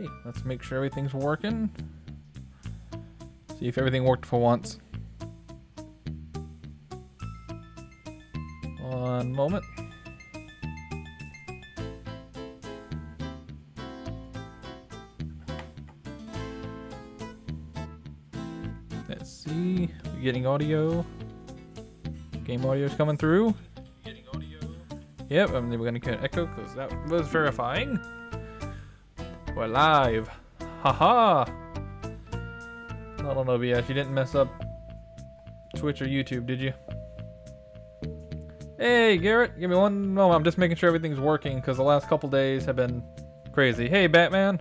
Alrighty, let's make sure everything's working. See if everything worked for once. One moment. Let's see. We're getting audio. Game audio is coming through. Getting audio. Yep, and then we're gonna get echo because that was verifying. We're live. Haha. I don't know, BS. You didn't mess up Twitch or YouTube, did you? Hey, Garrett. Give me one moment. I'm just making sure everything's working because the last couple days have been crazy. Hey, Batman.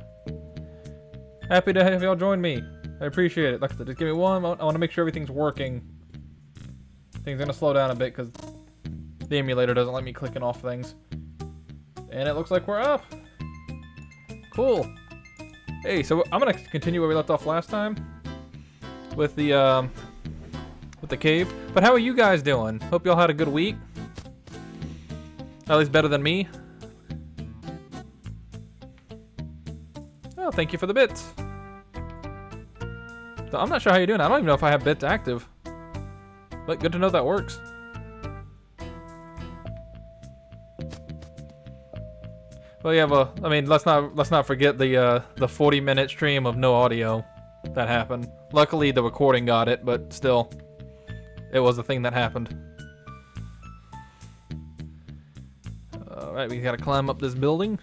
Happy to have y'all join me. I appreciate it. Like I said, just give me one moment. I want to make sure everything's working. Things are going to slow down a bit because the emulator doesn't let me clicking off things. And it looks like we're up. Cool. Hey, so I'm going to continue where we left off last time with the cave. But how are you guys doing? Hope y'all had a good week. At least better than me. Oh, thank you for the bits. So I'm not sure how you're doing. I don't even know if I have bits active. But good to know that works. Well, yeah, well, I mean, let's not forget the 40-minute stream of no audio that happened. Luckily, the recording got it, but still, it was a thing that happened. All right, we gotta climb up this building.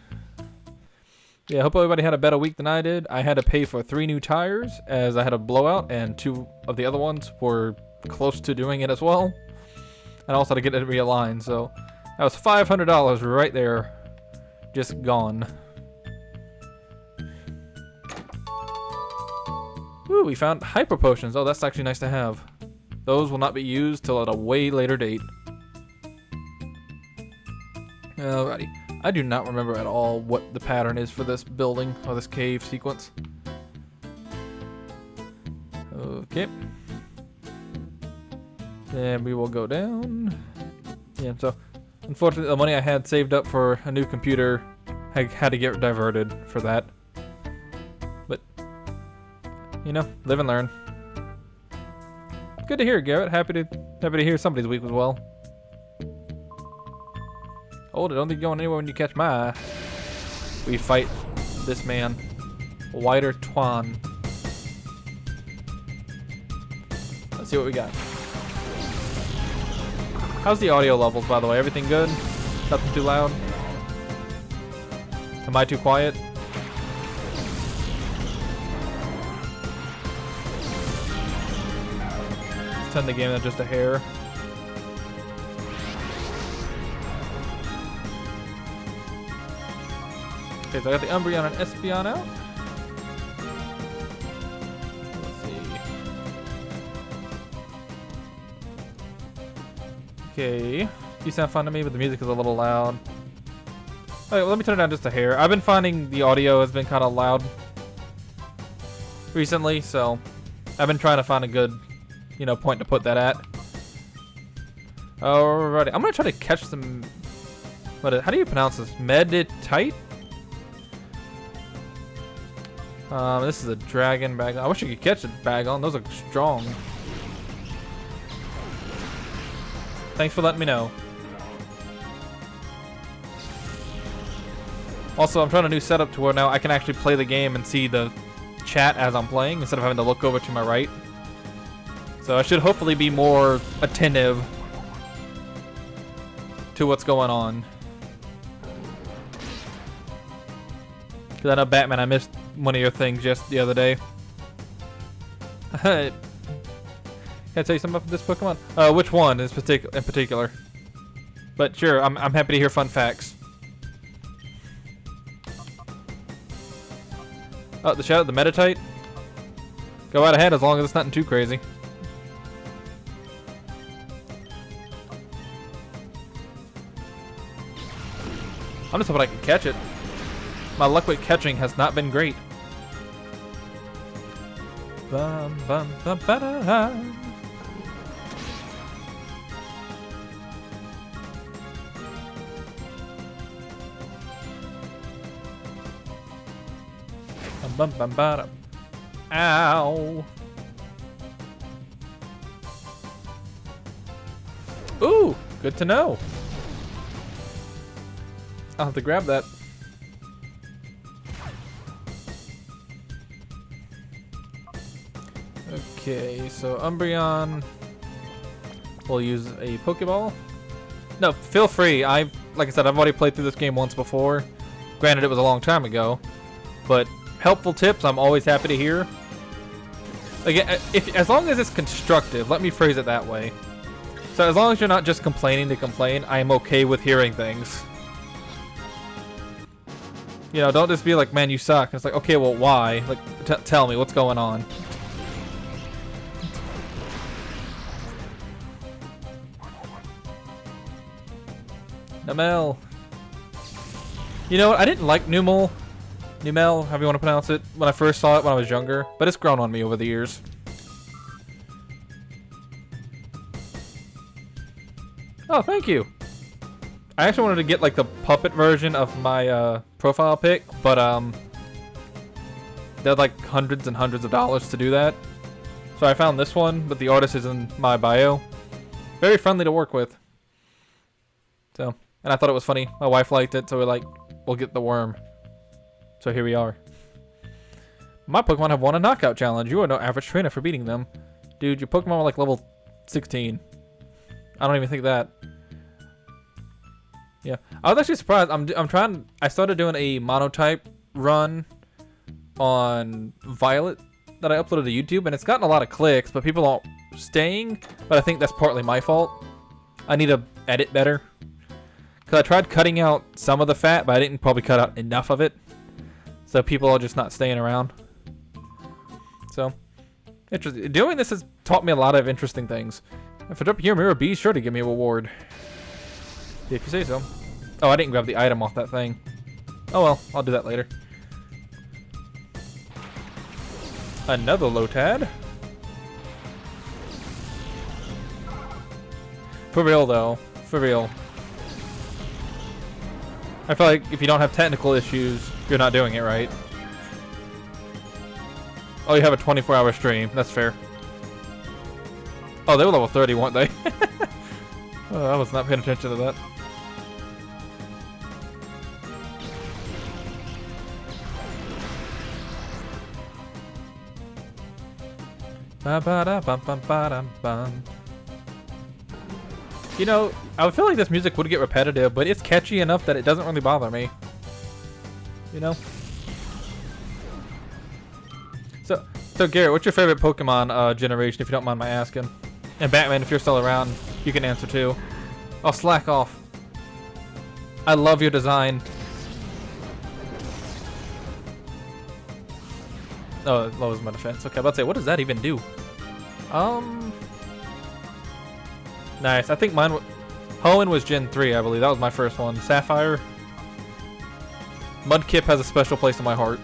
Yeah, I hope everybody had a better week than I did. I had to pay for 3 new tires as I had a blowout, and 2 of the other ones were close to doing it as well. And I also had to get it realigned, so that was $500 right there, just gone. Ooh, we found hyper potions. Oh, that's actually nice to have. Those will not be used till at a way later date. Alrighty. I do not remember at all what the pattern is for this building or this cave sequence. Okay. Then we will go down. Yeah, so unfortunately the money I had saved up for a new computer I had to get diverted for that. But you know, live and learn. Good to hear, Garrett. Happy to hear somebody's week was well. Hold it, don't think you're going anywhere when you catch my eye. We fight this man, Whiter Twan. Let's see what we got. How's the audio levels, by the way? Everything good? Nothing too loud? Am I too quiet? Let's turn the game down just a hair. Okay, so I got the Umbreon and Espeon out. Let's see. Okay. You sound fun to me, but the music is a little loud. Alright, well, let me turn it down just a hair. I've been finding the audio has been kind of loud recently, so I've been trying to find a good, point to put that at. Alrighty, I'm gonna try to catch some. How do you pronounce this? Meditite? This is a dragon bag. I wish you could catch a bag on. Those are strong. Thanks for letting me know. Also, I'm trying a new setup to where now I can actually play the game and see the chat as I'm playing instead of having to look over to my right. So I should hopefully be more attentive to what's going on. Because I know Batman, I missed one of your things just the other day. Can I tell you something about this Pokemon? Which one in particular? But sure, I'm happy to hear fun facts. Oh, the shadow, the Meditite? Go right ahead as long as it's nothing too crazy. I'm just hoping I can catch it. My luck with catching has not been great. Bum, bum, bum, ba-da-da. Bum, bum, bada. Ow. Ooh, good to know. I'll have to grab that. Okay, so Umbreon will use a Pokeball. No, feel free. Like I said, I've already played through this game once before. Granted, it was a long time ago, but helpful tips I'm always happy to hear. Again, as long as it's constructive, let me phrase it that way. So as long as you're not just complaining to complain, I am okay with hearing things. You know, don't just be like, man, you suck. It's like, okay, well, why? Like, tell me what's going on. Numel. You know what? I didn't like Numel, however you want to pronounce it, when I first saw it when I was younger, but it's grown on me over the years. Oh, thank you. I actually wanted to get like the puppet version of my profile pic, but they're like hundreds and hundreds of dollars to do that. So I found this one, but the artist is in my bio. Very friendly to work with. So, and I thought it was funny. My wife liked it, so we're like, we'll get the worm. So here we are. My Pokemon have won a knockout challenge. You are no average trainer for beating them. Dude, your Pokemon were like level 16. I don't even think that. Yeah, I was actually surprised. I started doing a monotype run on Violet that I uploaded to YouTube, and it's gotten a lot of clicks, but people aren't staying. But I think that's partly my fault. I need to edit better. Because I tried cutting out some of the fat, but I didn't probably cut out enough of it. So people are just not staying around. So, interesting. Doing this has taught me a lot of interesting things. If I drop here, Mirror, be sure to give me a reward. If you say so. Oh, I didn't grab the item off that thing. Oh well, I'll do that later. Another Lotad. For real though. For real. I feel like if you don't have technical issues, you're not doing it right. Oh, you have a 24-hour stream. That's fair. Oh, they were level 30, weren't they? Oh, I was not paying attention to that. You know, I would feel like this music would get repetitive, but it's catchy enough that it doesn't really bother me. You know? So Garrett, what's your favorite Pokemon generation, if you don't mind my asking? And Batman, if you're still around, you can answer too. Oh, slack off. I love your design. Oh, it lowers my defense. Okay, I'm about to say, what does that even do? Nice. I think mine Hoenn was Gen 3, I believe. That was my first one. Sapphire. Mudkip has a special place in my heart.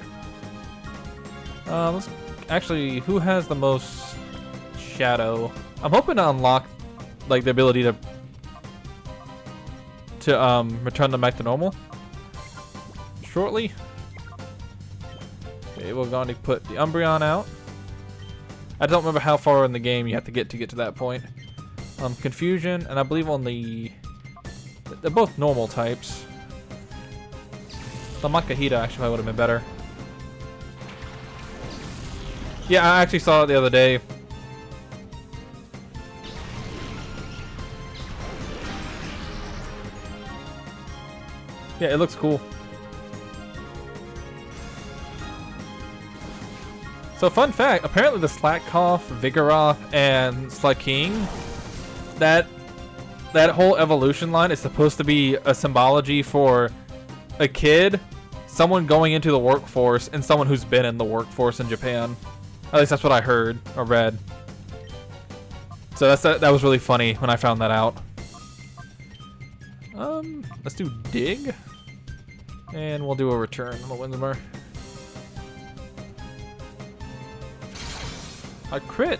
Let's actually, who has the most Shadow? I'm hoping to unlock like the ability to return them back to normal shortly. Okay, we're going to put the Umbreon out. I don't remember how far in the game you have to get to that point. Confusion, and I believe only they're both normal types. The Makahita actually would have been better. Yeah, I actually saw it the other day. Yeah, it looks cool. So fun fact, apparently the Slakoth, Vigoroth, and Slaking, that whole evolution line is supposed to be a symbology for a kid, someone going into the workforce, and someone who's been in the workforce in Japan. At least that's what I heard or read. So that was really funny when I found that out. Let's do dig. And we'll do a return on the Windsor. A crit.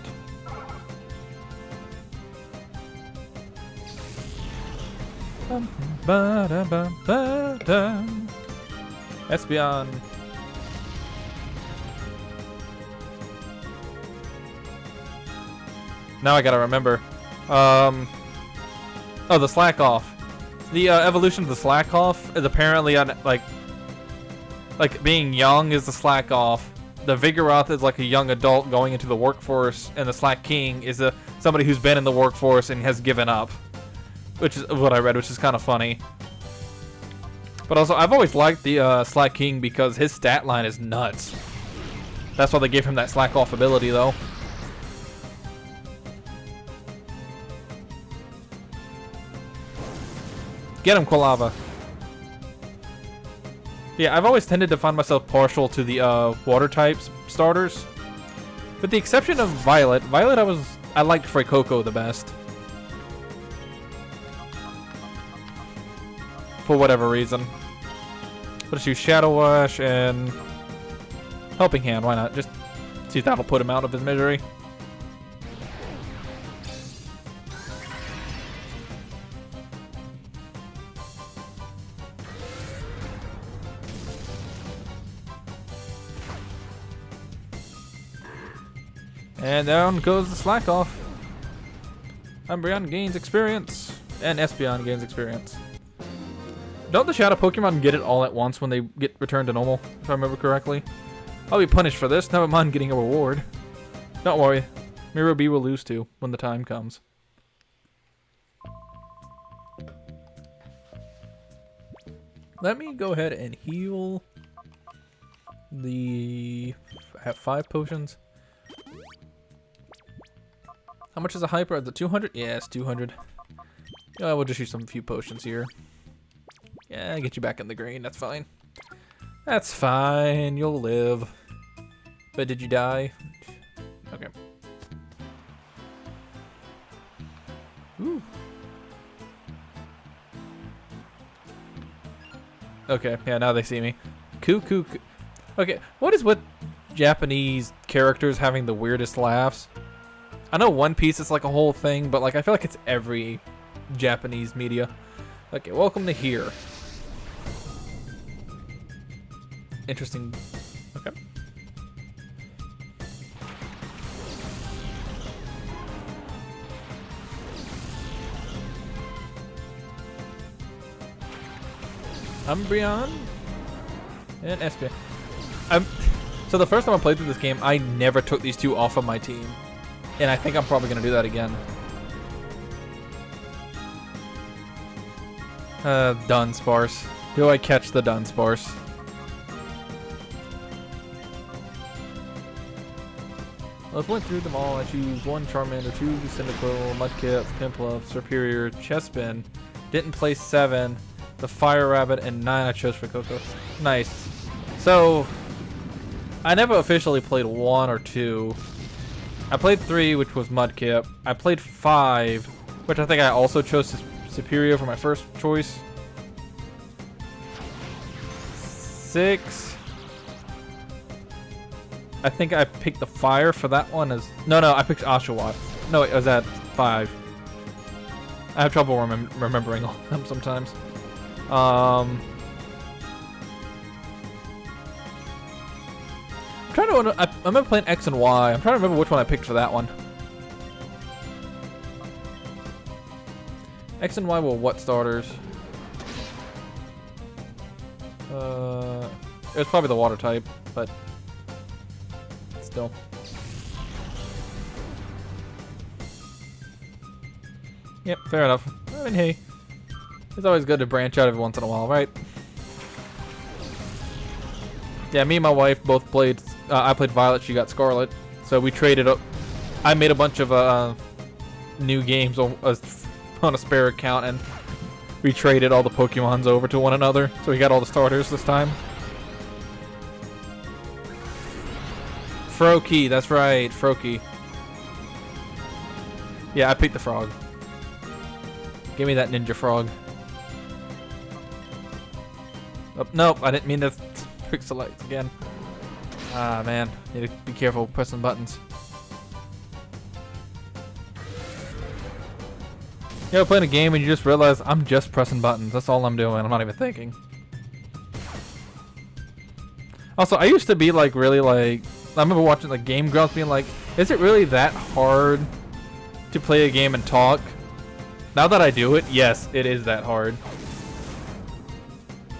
Espeon. Now I gotta remember. Oh, the slack off. The evolution of the slack off is apparently like being young is the slack off. The Vigoroth is like a young adult going into the workforce, and the Slack King is somebody who's been in the workforce and has given up, which is what I read, which is kind of funny. But also, I've always liked the Slack King because his stat line is nuts. That's why they gave him that slack off ability, though. Get him, Quilava. Yeah, I've always tended to find myself partial to the water types starters. With the exception of Violet. Violet, I liked Freycoco the best. For whatever reason. Let's use Shadow Wash and Helping Hand, why not? Just see if that'll put him out of his misery. And down goes the slack off. Umbreon gains experience. And Espeon gains experience. Don't the Shadow Pokemon get it all at once when they get returned to normal, if I remember correctly? I'll be punished for this, never mind getting a reward. Don't worry, Miro B will lose too, when the time comes. Let me go ahead and heal I have 5 potions. How much is a hyper? Is it 200? Yeah, it's 200. Yeah, we'll just use some few potions here. Yeah, get you back in the green. That's fine. That's fine. You'll live. But did you die? Okay. Ooh. Okay, yeah, now they see me. Cuckoo. Okay, what is with Japanese characters having the weirdest laughs? I know One Piece is like a whole thing, but like I feel like it's every Japanese media. Okay, welcome to here. Interesting. Okay. Umbreon and Espeon. So the first time I played through this game, I never took these two off of my team. And I think I'm probably going to do that again. Dunsparce. Do I catch the Dunsparce? Let's went through them all. I choose 1 Charmander, 2 Cyndaquil, Mudkip, Piplup, Serperior, Chespin. Didn't play 7. The Fire Rabbit, and 9 I chose for Coco. Nice. So, I never officially played 1 or 2. I played 3, which was Mudkip. I played 5, which I think I also chose Superior for my first choice. 6. I think I picked the Fire for that one as... No, I picked Oshawott. No, it was at 5. I have trouble remembering all of them sometimes. I'm trying to... I remember playing X and Y. I'm trying to remember which one I picked for that one. X and Y were what starters? It was probably the water type, but still. Yep, fair enough. I mean, hey, it's always good to branch out every once in a while, right? Yeah, me and my wife both played. I played Violet, she got Scarlet, so we traded up. I made a bunch of new games on a spare account, and we traded all the Pokemons over to one another, so we got all the starters this time. Froakie, that's right, Froakie. Yeah, I picked the frog. Give me that ninja frog. Oh, nope, I didn't mean to quick select again. Ah, man. Need to be careful pressing buttons. You ever playing a game and you just realize I'm just pressing buttons. That's all I'm doing. I'm not even thinking. Also, I used to be like really like... I remember watching like Game Grumps being like, is it really that hard to play a game and talk. Now that I do it, yes, it is that hard.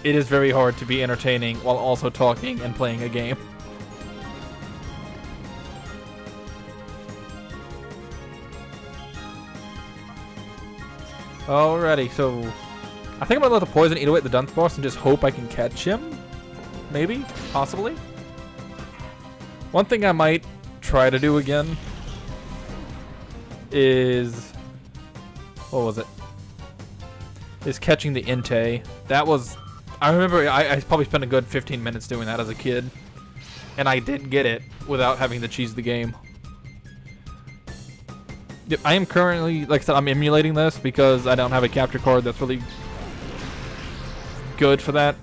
It is very hard to be entertaining while also talking and playing a game. Alrighty, so I think I'm gonna let the poison eat away at the dunce boss and just hope I can catch him. Maybe, possibly. One thing I might try to do again is, what was it? Is catching the Entei. That was, I remember I probably spent a good 15 minutes doing that as a kid, and I did get it without having to cheese the game. Yep, I am currently, like I said, I'm emulating this because I don't have a capture card that's really good for that.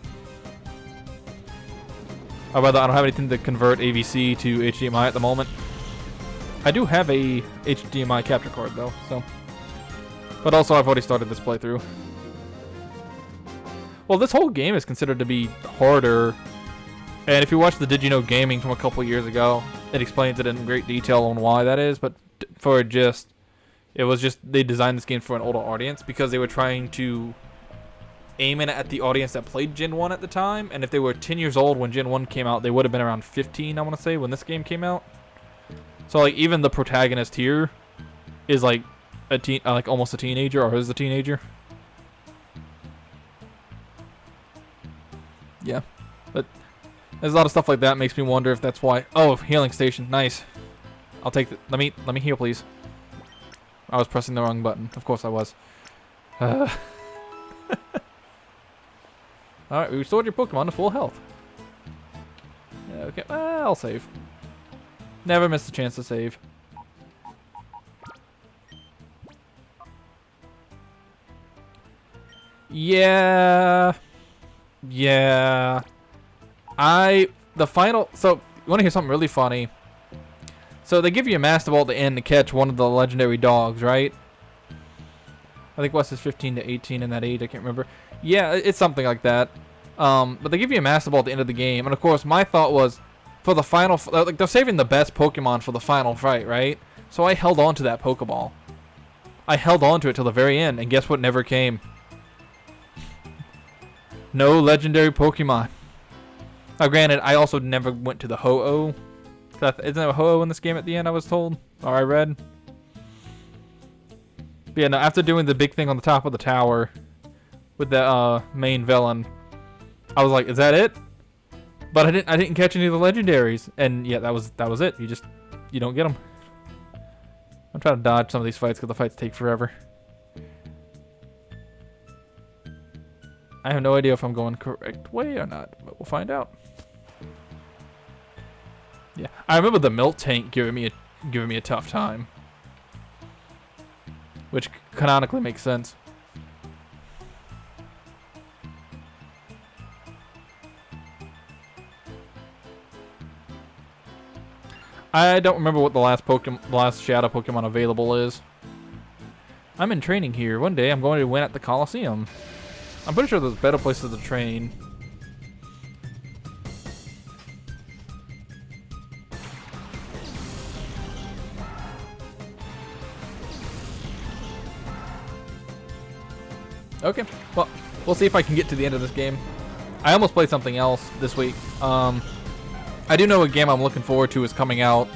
Or rather, I don't have anything to convert AVC to HDMI at the moment. I do have a HDMI capture card though, so. But also, I've already started this playthrough. Well, this whole game is considered to be harder. And if you watch the Did You Know Gaming from a couple years ago, it explains it in great detail on why that is. But for it was just they designed this game for an older audience because they were trying to aim it at the audience that played Gen 1 at the time. And if they were 10 years old when Gen 1 came out, they would have been around 15, I want to say, when this game came out. So like even the protagonist here is like like almost a teenager, or is a teenager. Yeah, but there's a lot of stuff like that makes me wonder if that's why. Oh, healing station, nice. I'll take the. Let me heal, please. I was pressing the wrong button. Of course I was. All right, we restored your Pokemon to full health. Okay, I'll save. Never miss a chance to save. Yeah. The final, so, you want to hear something really funny? So, they give you a Master Ball at the end to catch one of the legendary dogs, right? I think Wes is 15 to 18 in that age, I can't remember. Yeah, it's something like that. But they give you a Master Ball at the end of the game, and of course, my thought was, for the final, like, they're saving the best Pokemon for the final fight, right? So I held on to that Pokeball. I held on to it till the very end, and guess what never came? No legendary Pokemon. Now, granted, I also never went to the Ho-Oh. Isn't there a Ho-Oh in this game at the end, I was told? Or I read? But yeah, no, after doing the big thing on the top of the tower with the main villain, I was like, is that it? But I didn't catch any of the legendaries. And yeah, that was it. You don't get them. I'm trying to dodge some of these fights because the fights take forever. I have no idea if I'm going correct way or not, but we'll find out. Yeah, I remember the milk tank giving me a tough time, which canonically makes sense. I don't remember what the last Shadow Pokemon available is. I'm in training here. One day I'm going to win at the Colosseum. I'm pretty sure there's better places to train. Okay, well, we'll see if I can get to the end of this game. I almost played something else this week. I do know a game I'm looking forward to is coming out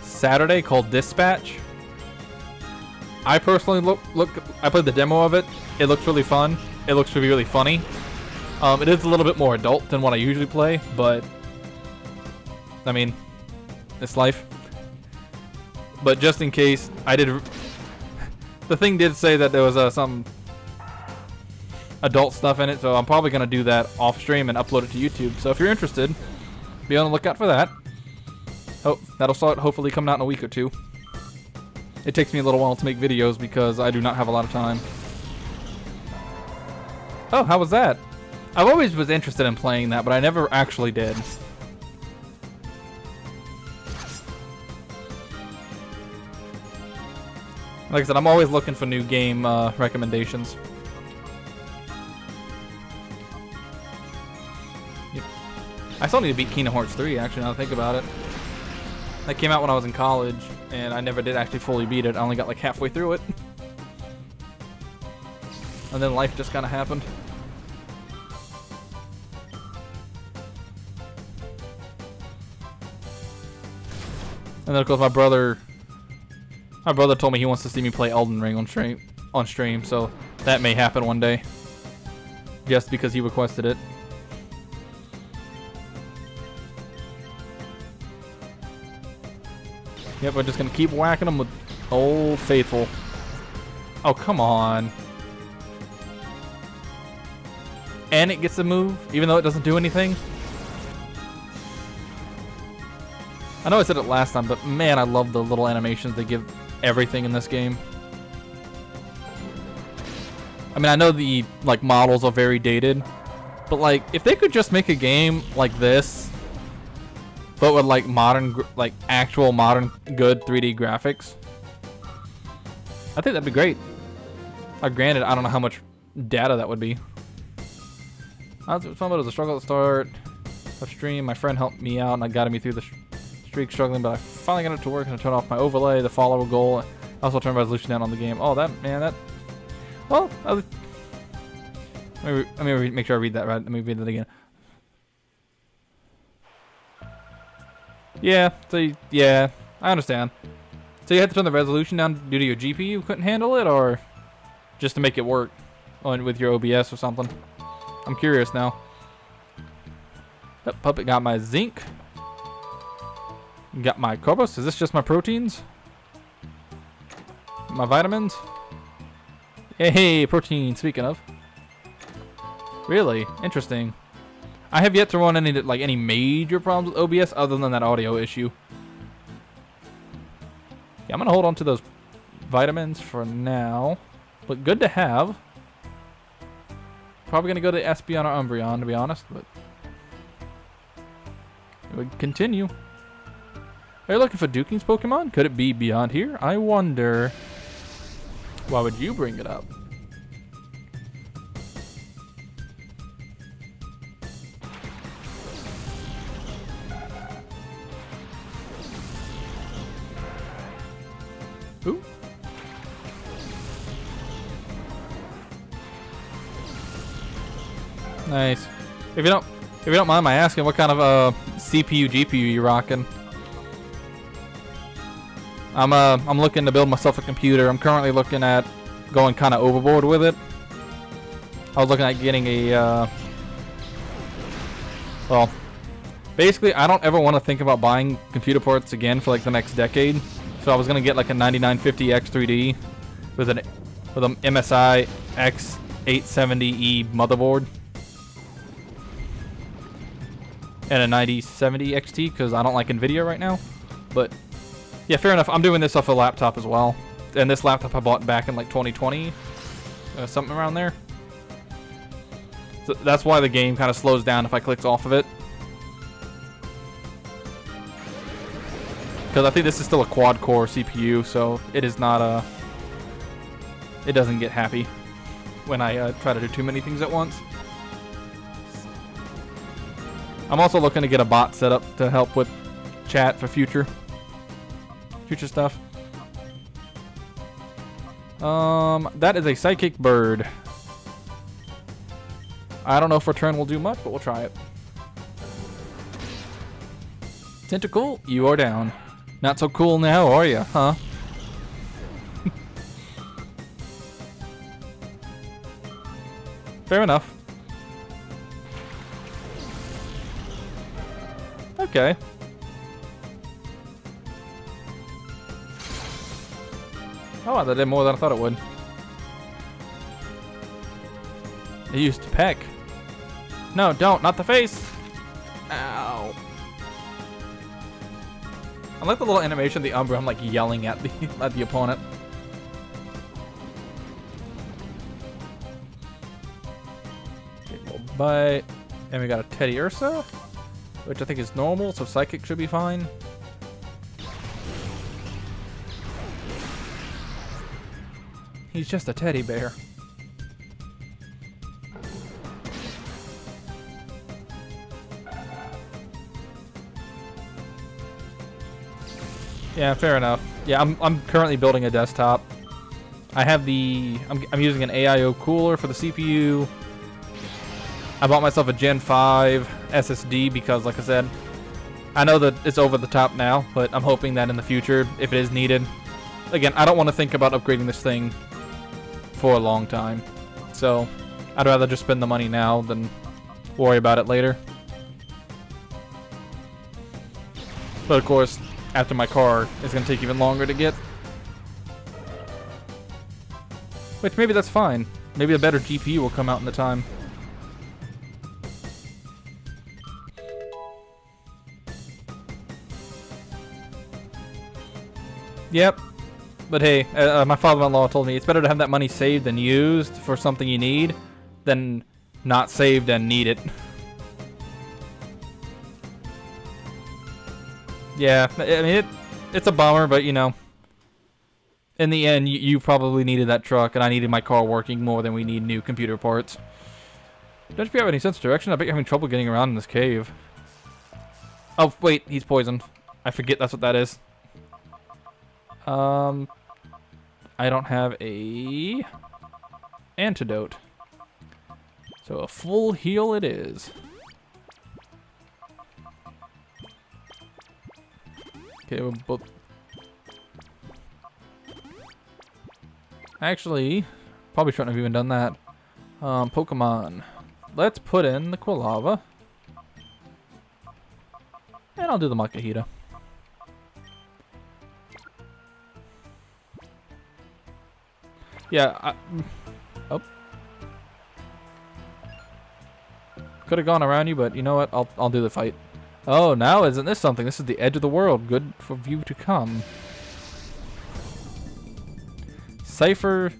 Saturday called Dispatch. I personally I played the demo of it. It looks really fun. It looks really, really funny. It is a little bit more adult than what I usually play, but I mean, it's life. But just in case, the thing did say that there was some adult stuff in it, so I'm probably going to do that off stream and upload it to YouTube. So if you're interested, be on the lookout for that. Oh, that'll start hopefully coming out in a week or two. It takes me a little while to make videos because I do not have a lot of time. Oh, how was that? I've always was interested in playing that, but I never actually did. Like I said, I'm always looking for new game recommendations. Yep. I still need to beat Kingdom Hearts 3, actually, now that I think about it. That came out when I was in college. and I never did actually fully beat it. I only got like halfway through it. And then life just kind of happened. And then of course my brother told me he wants to see me play Elden Ring on stream, so that may happen one day. Just because he requested it. Yep, we're just gonna keep whacking them with Old Faithful. Oh, come on. And it gets a move, even though it doesn't do anything. I know I said it last time, but man, I love the little animations they give everything in this game. I mean, I know the like models are very dated, but like if they could just make a game like this, but with like modern, like actual modern good 3D graphics, I think that'd be great. Granted, I don't know how much data that would be. It was a struggle at the start of stream. My friend helped me out and I got me through the streak struggling, but I finally got it to work and I turned off my overlay, the follower goal. I also turned resolution down on the game. Oh, that, man, that... Well, let me make sure I read that right. Let me read that again. Yeah, so, yeah, I understand. So you had to turn the resolution down due to your GPU couldn't handle it, or just to make it work with your OBS or something? I'm curious now. That puppet got my zinc. Got my carbos. Is this just my proteins? My vitamins? Hey, protein. Speaking of. Really? Interesting. I have yet to run any major problems with OBS other than that audio issue. Yeah, I'm gonna hold on to those vitamins for now. But good to have. Probably gonna go to Espeon or Umbreon, to be honest, but we would continue. Are you looking for Duking's Pokemon? Could it be beyond here? I wonder. Why would you bring it up? Ooh. Nice. If you don't mind my asking, what kind of CPU GPU you rocking? I'm looking to build myself a computer. I'm currently looking at going kind of overboard with it. I was looking at getting a well, basically I don't ever want to think about buying computer parts again for like the next decade. So I was gonna get like a 9950X3D with an MSI X870E motherboard and a 9070 XT because I don't like Nvidia right now. But yeah, fair enough. I'm doing this off a laptop as well, and this laptop I bought back in like 2020, something around there. So that's why the game kind of slows down if I click off of it. Because I think this is still a quad-core CPU, so it is not a... It doesn't get happy when I try to do too many things at once. I'm also looking to get a bot set up to help with chat for future stuff. That is a psychic bird. I don't know if return will do much, but we'll try it. Tentacle, you are down. Not so cool now, are you, huh? Fair enough. Okay. Oh, that did more than I thought it would. It used to peck. No, don't. Not the face. Ow. I like the little animation of the Umbra. I'm like yelling at the opponent. Okay, little bite. And we got a Teddy Ursa, which I think is normal, so Psychic should be fine. He's just a teddy bear. Yeah, fair enough. Yeah, I'm currently building a desktop. I have the I'm using an AIO cooler for the CPU. I bought myself a Gen 5 SSD because, like I said, I know that it's over the top now, but I'm hoping that in the future, if it is needed, again, I don't want to think about upgrading this thing for a long time. So I'd rather just spend the money now than worry about it later. But of course, after my car, it's going to take even longer to get. Which maybe that's fine. Maybe a better GPU will come out in the time. Yep. But hey, my father-in-law told me it's better to have that money saved and used for something you need than not saved and need it. Yeah, I mean, it's a bummer, but you know, in the end, you probably needed that truck, and I needed my car working more than we need new computer parts. Don't you have any sense of direction? I bet you're having trouble getting around in this cave. Oh, wait, he's poisoned. I forget that's what that is. I don't have a antidote. So a full heal it is. Okay, we'll both... Actually, probably shouldn't have even done that. Pokemon. Let's put in the Quilava. And I'll do the Makahita. Yeah, oh. Could have gone around you, but you know what? I'll do the fight. Oh, now isn't this something? This is the edge of the world. Good for you to come. Cypher.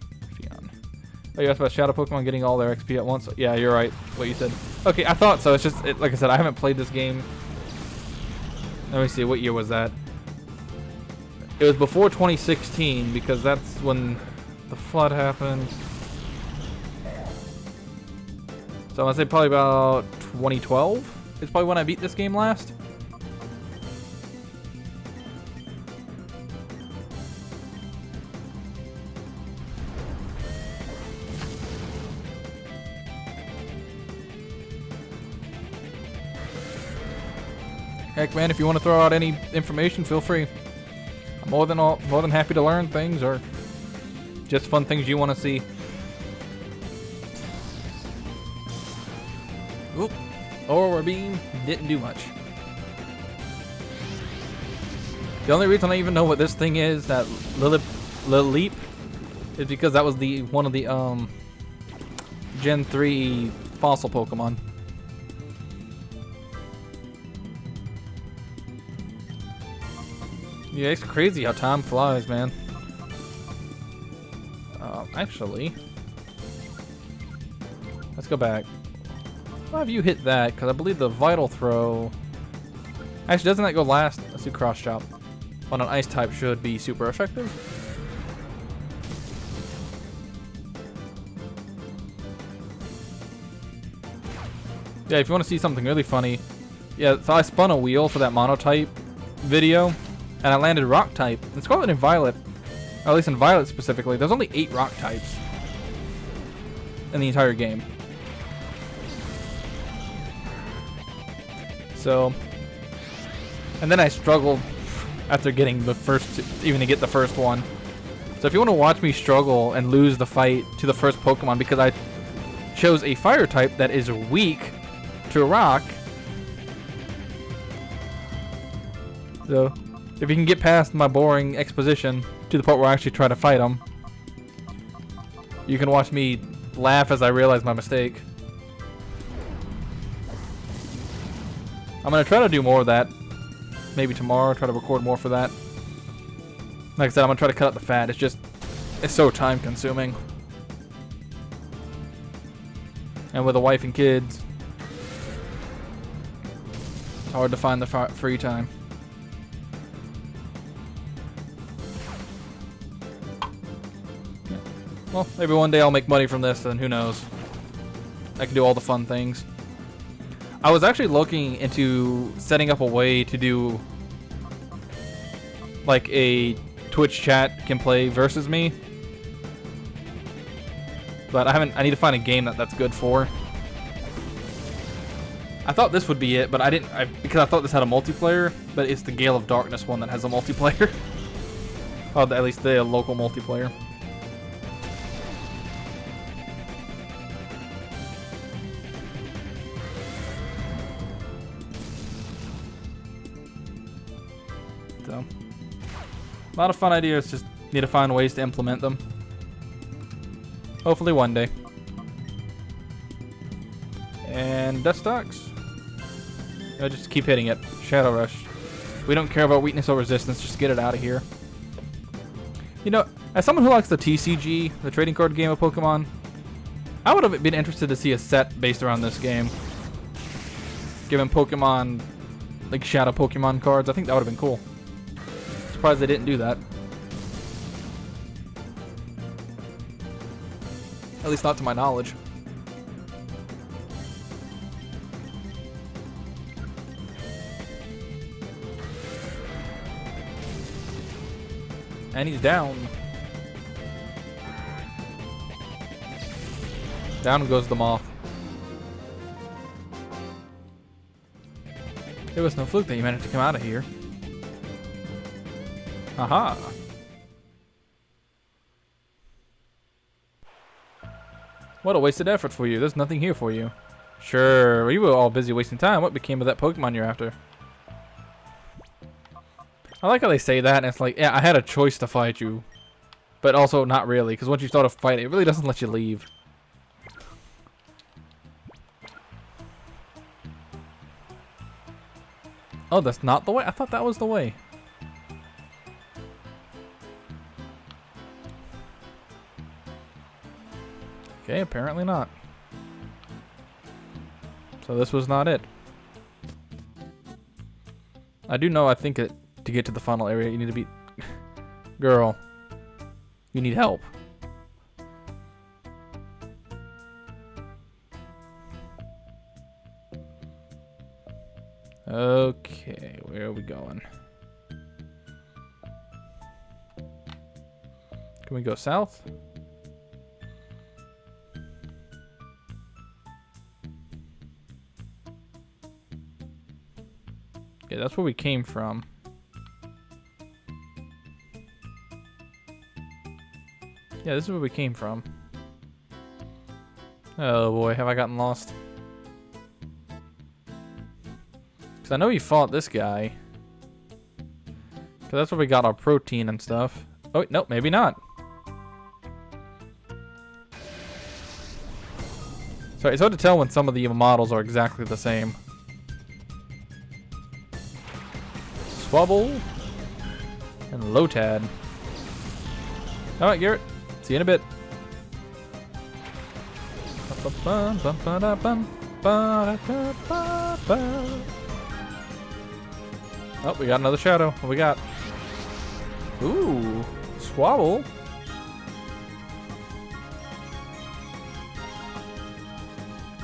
Oh, you asked about Shadow Pokemon getting all their XP at once? Yeah, you're right. What you said. Okay, I thought so. It's just, like I said, I haven't played this game. Let me see. What year was that? It was before 2016 because that's when the flood happened. So I'm gonna say probably about 2012 is probably when I beat this game last. Heck, man, if you want to throw out any information, feel free. I'm more than happy to learn things or just fun things you want to see. Oop. Aurora Beam didn't do much. The only reason I even know what this thing is, that Lilip, is because that was one of the Gen 3 fossil Pokemon. Yeah, it's crazy how time flies, man. Actually, let's go back. Why have you hit that? Because I believe the Vital Throw... Actually, doesn't that go last? Let's do Cross Chop. On an Ice type should be super effective. Yeah, if you want to see something really funny. Yeah, so I spun a wheel for that Monotype video. And I landed Rock type. In Scarlet and Violet, or at least in Violet specifically, there's only 8 Rock types in the entire game. So, and then I struggled after getting the first, even to get the first one. So if you want to watch me struggle and lose the fight to the first Pokemon because I chose a Fire type that is weak to Rock. So, if you can get past my boring exposition to the part where I actually try to fight them, you can watch me laugh as I realize my mistake. I'm going to try to do more of that. Maybe tomorrow, try to record more for that. Like I said, I'm going to try to cut out the fat. It's so time consuming. And with a wife and kids, it's hard to find the free time. Well, maybe one day I'll make money from this, and who knows. I can do all the fun things. I was actually looking into setting up a way to do like a Twitch chat can play versus me. But I need to find a game that's good for. I thought this would be it, but because I thought this had a multiplayer, but it's the Gale of Darkness one that has a multiplayer. Well, at least the local multiplayer. So, a lot of fun ideas, just need to find ways to implement them. Hopefully one day. And Death Stocks. I just keep hitting it. Shadow Rush. We don't care about weakness or resistance, just get it out of here. You know, as someone who likes the TCG, the trading card game of Pokemon, I would have been interested to see a set based around this game. Given Pokemon, like Shadow Pokemon cards, I think that would have been cool. Surprised they didn't do that. At least not to my knowledge. And he's down. Down goes the moth. It was no fluke that you managed to come out of here. Aha! What a wasted effort for you. There's nothing here for you. Sure, you were all busy wasting time. What became of that Pokemon you're after? I like how they say that, and it's like, yeah, I had a choice to fight you. But also not really, because once you start a fight, it really doesn't let you leave. Oh, that's not the way? I thought that was the way. Okay, apparently not. So this was not it. I do know, I think it... To get to the final area, you need to be... Girl. You need help. Okay, where are we going? Can we go south? Okay, that's where we came from. Yeah, this is where we came from. Oh boy, have I gotten lost. Because I know you fought this guy. Because that's where we got our protein and stuff. Oh, nope, maybe not. Sorry, it's hard to tell when some of the models are exactly the same. Swabble. And Lotad. Alright, Garrett. See you in a bit. Oh, we got another shadow. What we got? Ooh, Swabble.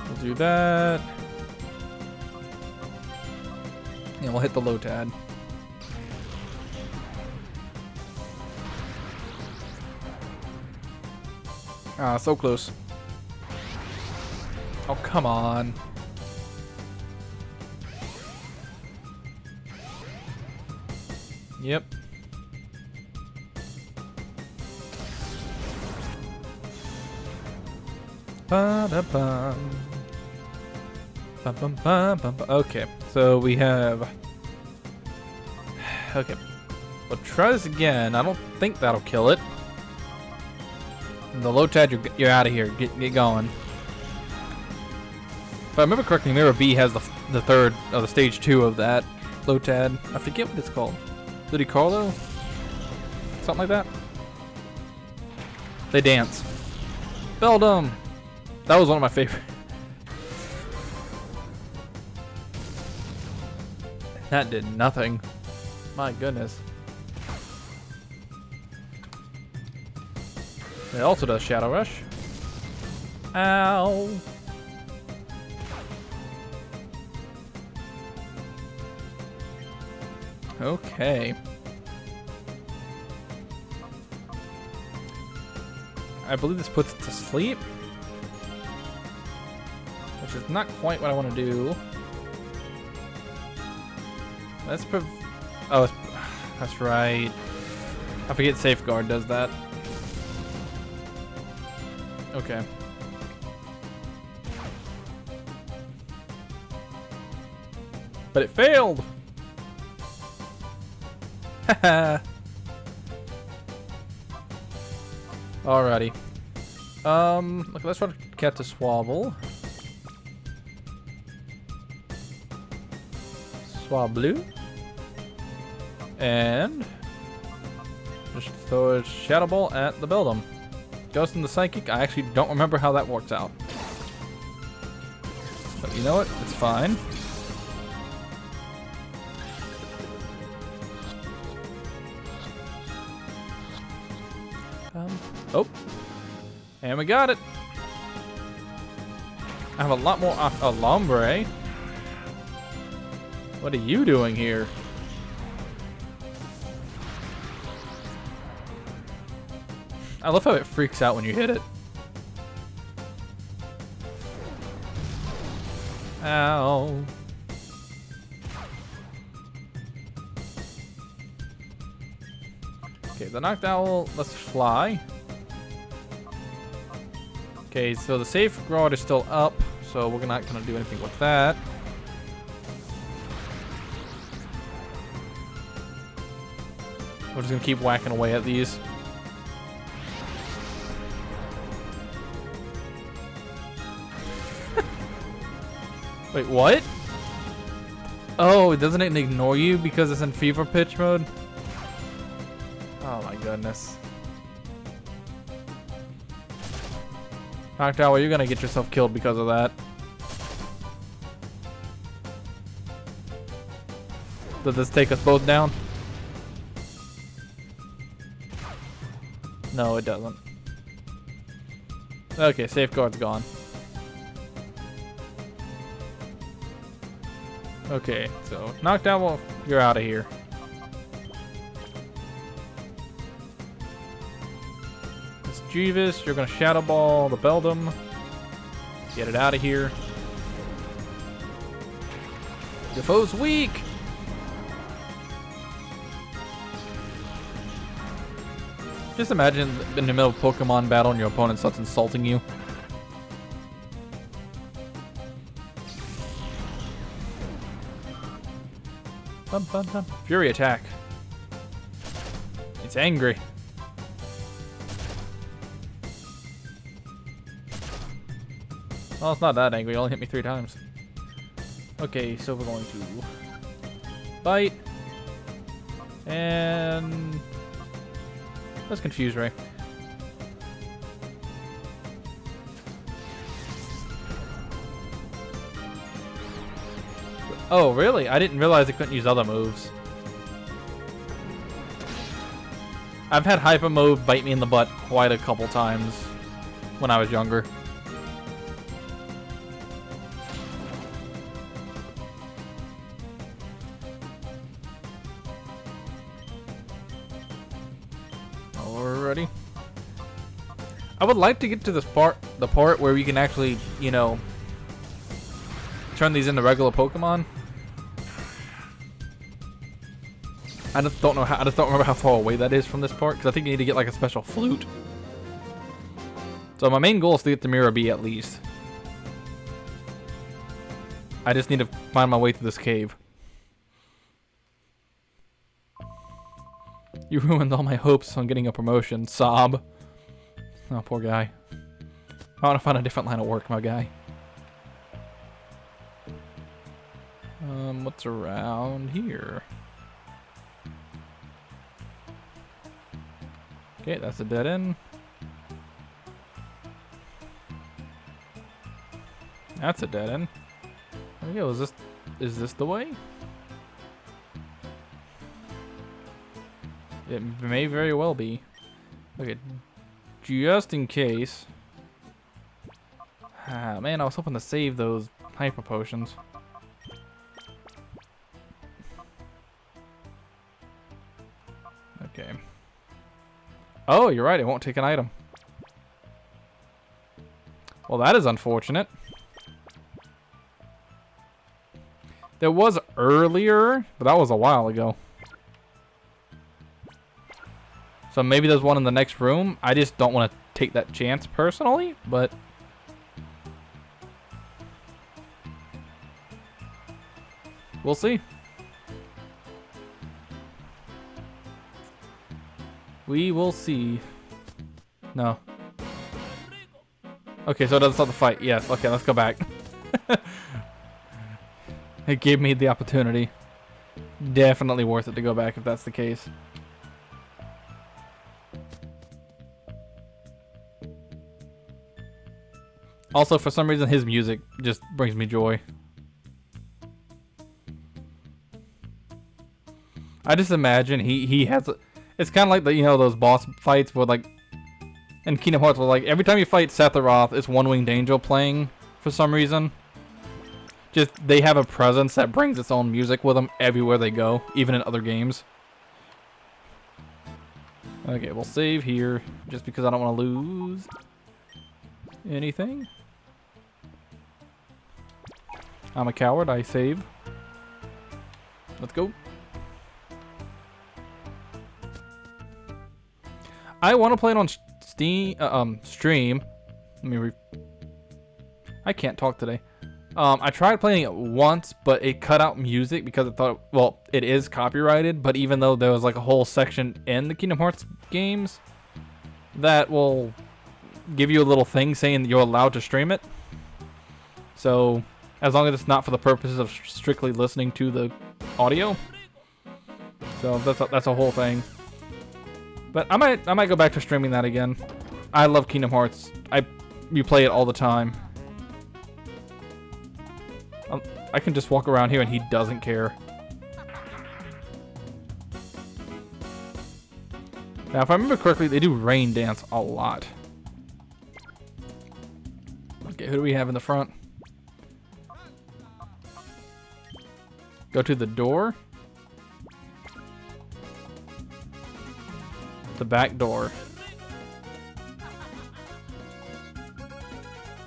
We'll do that. And we'll hit the Lotad. Ah, so close. Oh, come on. Yep. Okay, so we have... Okay. We'll try this again. I don't think that'll kill it. The Lotad, you're out of here. Get going. If I remember correctly, Mirror B has the third, the stage 2 of that Lotad. I forget what it's called. Ludicolo? Something like that? They dance. Beldum! That was one of my favorite. That did nothing. My goodness. It also does Shadow Rush. Ow! Okay. I believe this puts it to sleep. Which is not quite what I want to do. Let's oh, that's right. I forget Safeguard does that. Okay. But it failed! Haha. Alrighty. Look, let's try to get to Swabble. Swablu. And just throw a Shadow Ball at the building. Ghost in the Psychic, I actually don't remember how that works out. But you know what? It's fine. Oh. And we got it. I have a lot more Alombre. What are you doing here? I love how it freaks out when you hit it. Ow. Okay, the Knocked Owl, let's fly. Okay, so the Safeguard is still up, so we're not gonna do anything with that. We're just gonna keep whacking away at these. Wait, what? Oh, doesn't it ignore you because it's in fever pitch mode? Oh my goodness. Knocked Owl, you're gonna get yourself killed because of that. Does this take us both down? No, it doesn't. Okay, Safeguard's gone. Okay, so Knocked Owl, you're out of here. Jeevis, you're gonna Shadow Ball the Beldum. Get it out of here. Your foe's weak! Just imagine in the middle of a Pokemon battle and your opponent starts insulting you. Bum, bum, bum. Fury attack. It's angry. Well, it's not that angry. It only hit me 3 times. Okay, so we're going to bite. And let's Confuse Ray. Oh, really? I didn't realize I couldn't use other moves. I've had Hyper Mode bite me in the butt quite a couple times when I was younger. Alrighty. I would like to get to this part, the part where we can actually, you know, turn these into regular Pokemon. I just don't know how. I just don't remember how far away that is from this part, because I think you need to get like a special flute. So my main goal is to get to Mirror B at least. I just need to find my way through this cave. You ruined all my hopes on getting a promotion, sob. Oh, poor guy. I want to find a different line of work, my guy. What's around here? Okay, that's a dead end. That's a dead end. There we go. Is this the way? It may very well be. Okay, just in case. Ah, man, I was hoping to save those hyper potions. Okay. Oh, you're right. It won't take an item. Well, that is unfortunate. There was earlier, but that was a while ago. So maybe there's one in the next room. I just don't want to take that chance personally, but... we'll see. We will see. No. Okay, so it doesn't start the fight. Yes, okay, let's go back. It gave me the opportunity. Definitely worth it to go back if that's the case. Also, for some reason, his music just brings me joy. I just imagine he has... it's kind of like the, you know, those boss fights where, like, in Kingdom Hearts, where, like, every time you fight Sephiroth, it's One Winged Angel playing for some reason. Just, they have a presence that brings its own music with them everywhere they go, even in other games. Okay, we'll save here, just because I don't want to lose anything. I'm a coward, I save. Let's go. I want to play it on stream. Let me I can't talk today. I tried playing it once, but it cut out music because I thought, well, it is copyrighted, but even though there was like a whole section in the Kingdom Hearts games that will give you a little thing saying that you're allowed to stream it. So, as long as it's not for the purposes of strictly listening to the audio. So, that's a whole thing. But I might go back to streaming that again. I love Kingdom Hearts. You play it all the time. I can just walk around here and he doesn't care. Now, if I remember correctly, they do rain dance a lot. Okay, who do we have in the front? Go to the door. The back door.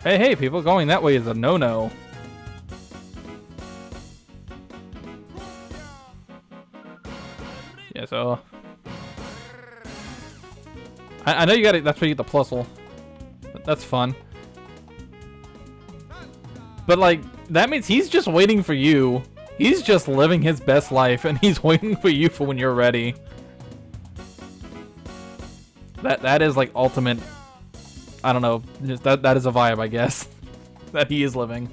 Hey, people, going that way is a no-no. Yeah, so... I know you gotta... that's where you get the plusle. That's fun. But, like, that means he's just waiting for you. He's just living his best life, and he's waiting for you for when you're ready. That is, like, ultimate... I don't know. Just that is a vibe, I guess. That he is living.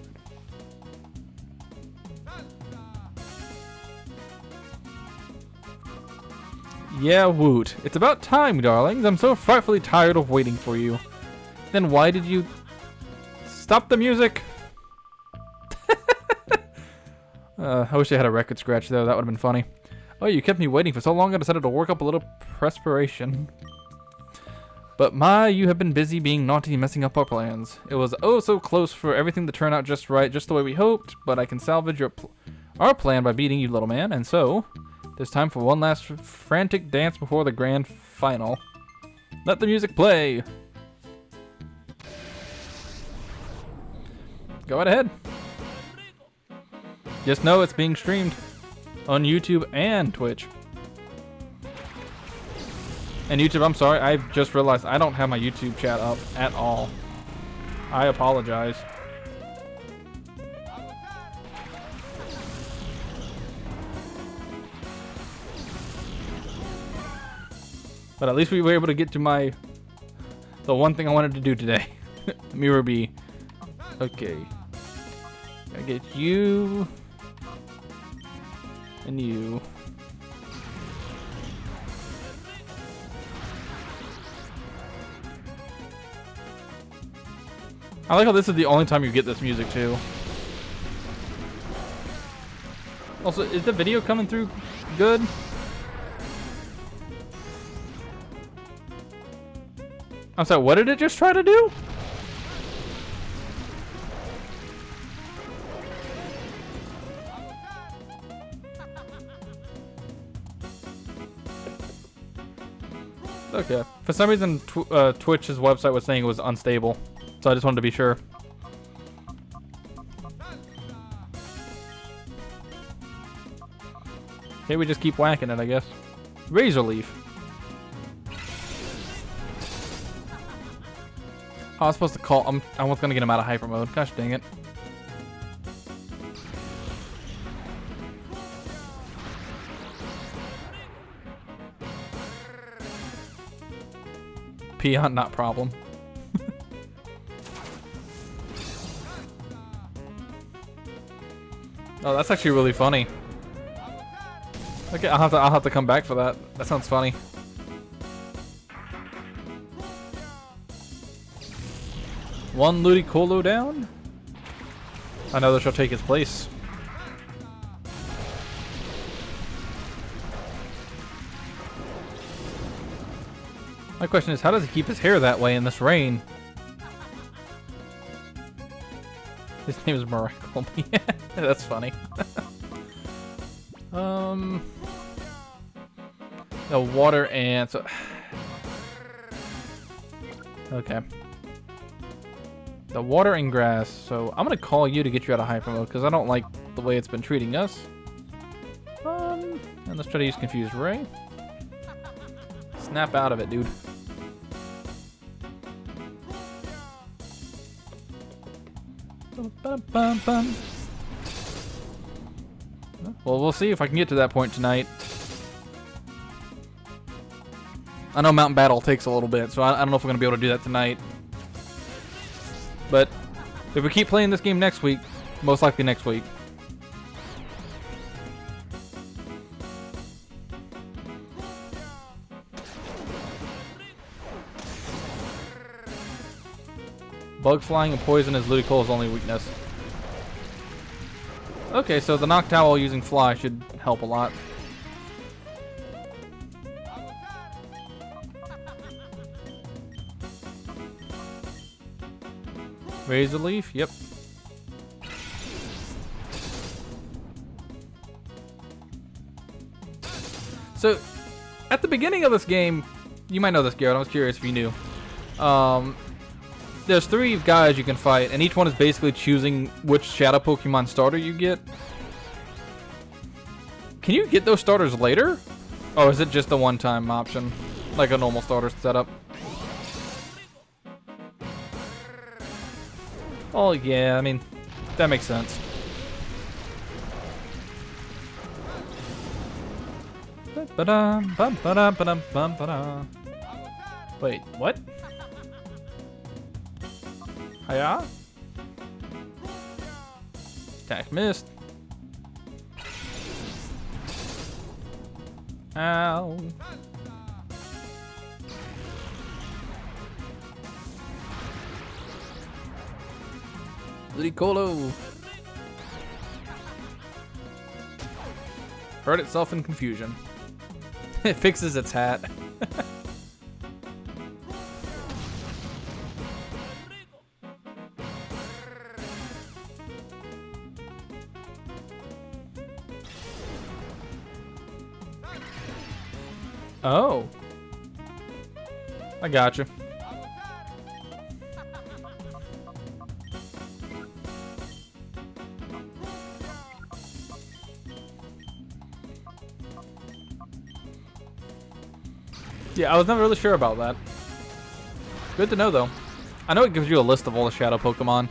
Yeah, Woot. It's about time, darlings. I'm so frightfully tired of waiting for you. Then why did you... stop the music? I wish I had a record scratch, though. That would have been funny. Oh, you kept me waiting for so long, I decided to work up a little perspiration. But my, you have been busy being naughty and messing up our plans. It was oh so close for everything to turn out just right, just the way we hoped, but I can salvage our plan by beating you, little man, and so... there's time for one last frantic dance before the grand final. Let the music play! Go right ahead. Just know it's being streamed on YouTube and Twitch. And YouTube, I'm sorry, I've just realized I don't have my YouTube chat up at all. I apologize. But at least we were able to get to the one thing I wanted to do today. Mirror B. Okay. Gotta get you. And you. I like how this is the only time you get this music too. Also, is the video coming through good? I'm sorry, what did it just try to do? Okay. For some reason, Twitch's website was saying it was unstable. So I just wanted to be sure. Okay, we just keep whacking it, I guess. Razor Leaf. Oh, I was supposed to call. I was gonna get him out of hyper mode. Gosh dang it. Peon, not problem. Oh, that's actually really funny. Okay, I'll have to come back for that. That sounds funny. One Ludicolo down. Another shall take his place. My question is, how does he keep his hair that way in this rain? His name is Miracle. Yeah, that's funny. The water ants. Okay. The water and grass. So I'm gonna call you to get you out of hyper mode because I don't like the way it's been treating us. And let's try to use Confused Ray. Snap out of it, dude. Well, we'll see if I can get to that point tonight. I know Mountain Battle takes a little bit, so I don't know if we're going to be able to do that tonight. But if we keep playing this game next week, most likely next week. Bug flying and poison is Ludicolo's only weakness. Okay, so the Noctowl using fly should help a lot. Razor Leaf, yep. So, at the beginning of this game, you might know this, Garrett. I was curious if you knew. There's 3 guys you can fight, and each one is basically choosing which Shadow Pokemon starter you get. Can you get those starters later? Or is it just a one-time option? Like a normal starter setup? Oh, yeah, I mean, that makes sense. Wait, what? Hiya? Attack missed. Ow. Ludicolo. Hurt itself in confusion. It fixes its hat. Oh. I gotcha. Yeah, I was never really sure about that. Good to know, though. I know it gives you a list of all the Shadow Pokemon.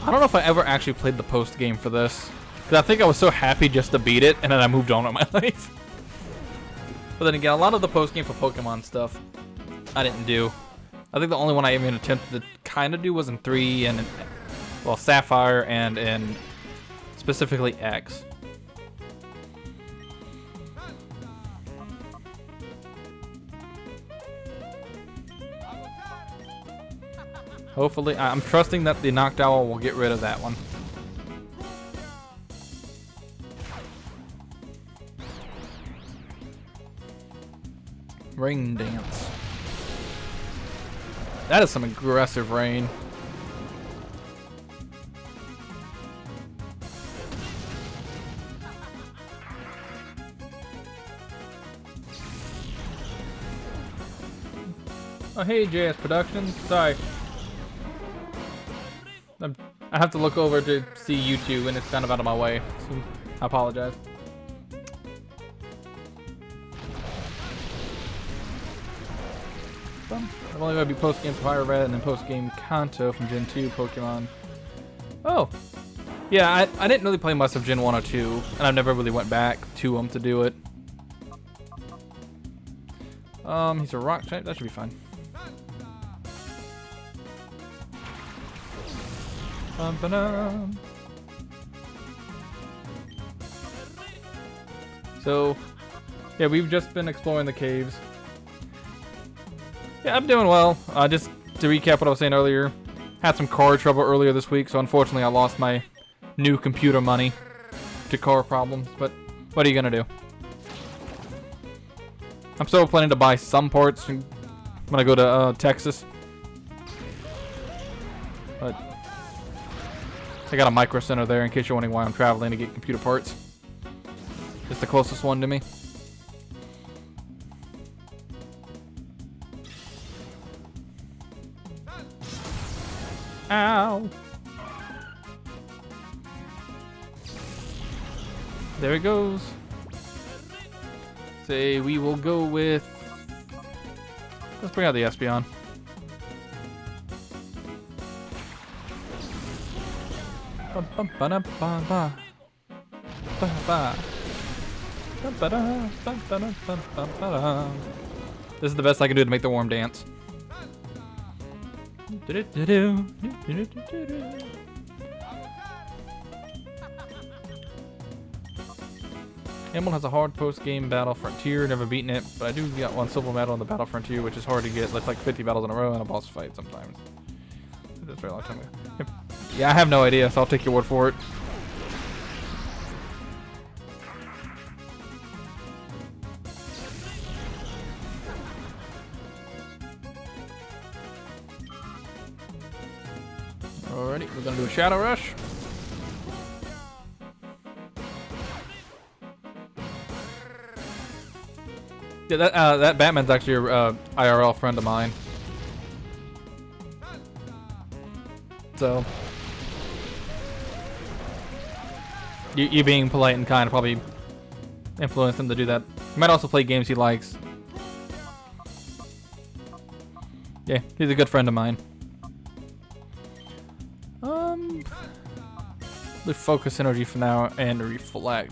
I don't know if I ever actually played the post game for this. Because I think I was so happy just to beat it, and then I moved on with my life. But then again, a lot of the post game for Pokemon stuff, I didn't do. I think the only one I even attempted to kind of do was in 3 and, well, Sapphire and in specifically X. Hopefully, I'm trusting that the Noctowl will get rid of that one. Rain Dance. That is some aggressive rain. Oh, hey, JS Productions. Sorry. I have to look over to see you two, and it's kind of out of my way. So I apologize. I've only got to be post-game Fire Red and then post-game Kanto from Gen 2 Pokemon. Oh. Yeah, I didn't really play much of Gen 1 or 2, and I never really went back to them to do it. He's a rock type. That should be fine. So, yeah, we've just been exploring the caves. Yeah, I'm doing well. Just to recap what I was saying earlier, had some car trouble earlier this week, so unfortunately I lost my new computer money to car problems, but what are you gonna do? I'm still planning to buy some parts when I go to Texas. But I got a micro center there in case you're wondering why I'm traveling to get computer parts. It's the closest one to me. Ow! There it goes. Say we will go with... Let's bring out the Espeon. This is the best I can do to make the worm dance. Emerald has a hard post-game battle frontier, never beaten it, but I do get one silver medal in the battle frontier, which is hard to get. That's like 50 battles in a row and a boss fight sometimes. That's a very long time ago. Yeah, I have no idea, so I'll take your word for it. Alrighty, we're gonna do a Shadow Rush. Yeah, that Batman's actually a IRL friend of mine. So, you being polite and kind probably influenced him to do that. He might also play games he likes. Yeah, he's a good friend of mine. Let's focus energy for now and reflect.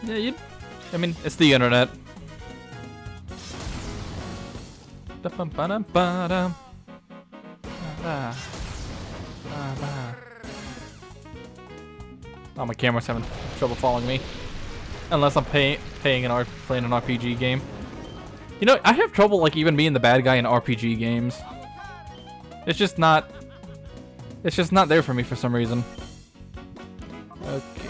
Yeah, I mean, it's the internet. Oh, my camera's having trouble following me. Unless I'm playing an RPG game. You know, I have trouble like even being the bad guy in RPG games. It's just not there for me for some reason. Okay.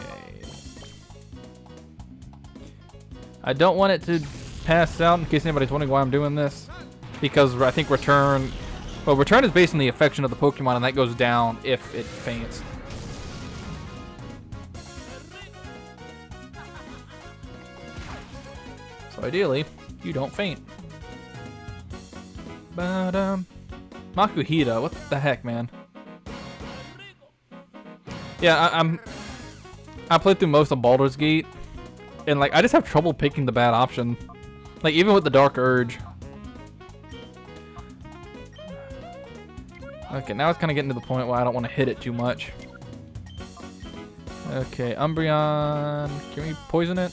I don't want it to pass out in case anybody's wondering why I'm doing this. Because I think Return is based on the affection of the Pokemon, and that goes down if it faints. So ideally, you don't faint. Makuhita, what the heck, man? Yeah, I played through most of Baldur's Gate, and like I just have trouble picking the bad option. Like even with the Dark Urge. Okay, now it's kind of getting to the point where I don't want to hit it too much. Okay, Umbreon, can we poison it?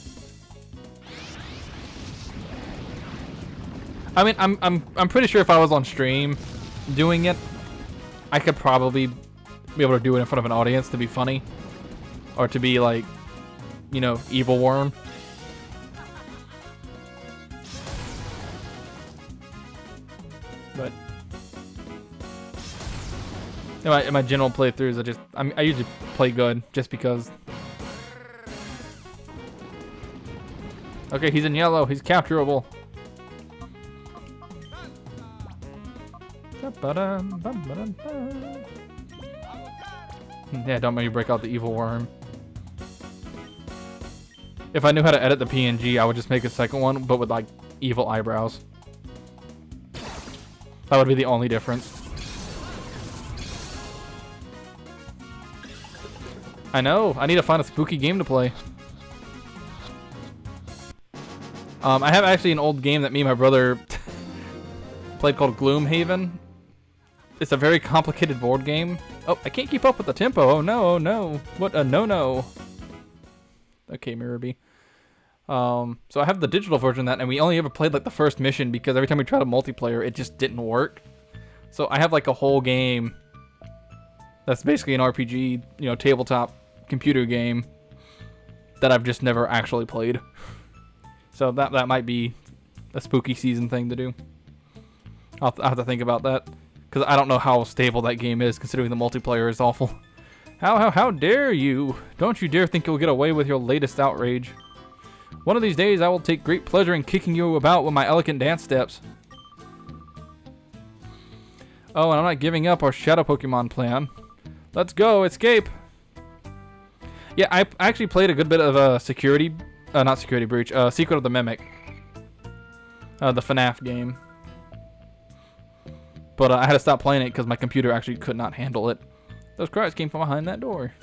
I mean, I'm pretty sure if I was on stream doing it, I could probably be able to do it in front of an audience to be funny, or to be like, you know, evil worm. But in my general playthroughs, I usually play good just because. Okay, he's in yellow. He's capturable. Yeah, don't make me break out the evil worm. If I knew how to edit the PNG, I would just make a second one, but with like evil eyebrows. That would be the only difference. I know. I need to find a spooky game to play. I have actually an old game that me and my brother played called Gloomhaven. It's a very complicated board game. Oh, I can't keep up with the tempo. Oh no, oh no. What a no-no. Okay, Mirrorby. So I have the digital version of that, and we only ever played like the first mission because every time we tried a multiplayer, it just didn't work. So I have like a whole game that's basically an RPG, you know, tabletop computer game that I've just never actually played. So that might be a spooky season thing to do. I'll have to think about that because I don't know how stable that game is considering the multiplayer is awful. How dare you? Don't you dare think you'll get away with your latest outrage. One of these days I will take great pleasure in kicking you about with my elegant dance steps. Oh, and I'm not giving up our Shadow Pokemon plan. Let's go, escape! Yeah, I actually played a good bit of not Security Breach, Secret of the Mimic. The FNAF game. But I had to stop playing it because my computer actually could not handle it. Those cries came from behind that door.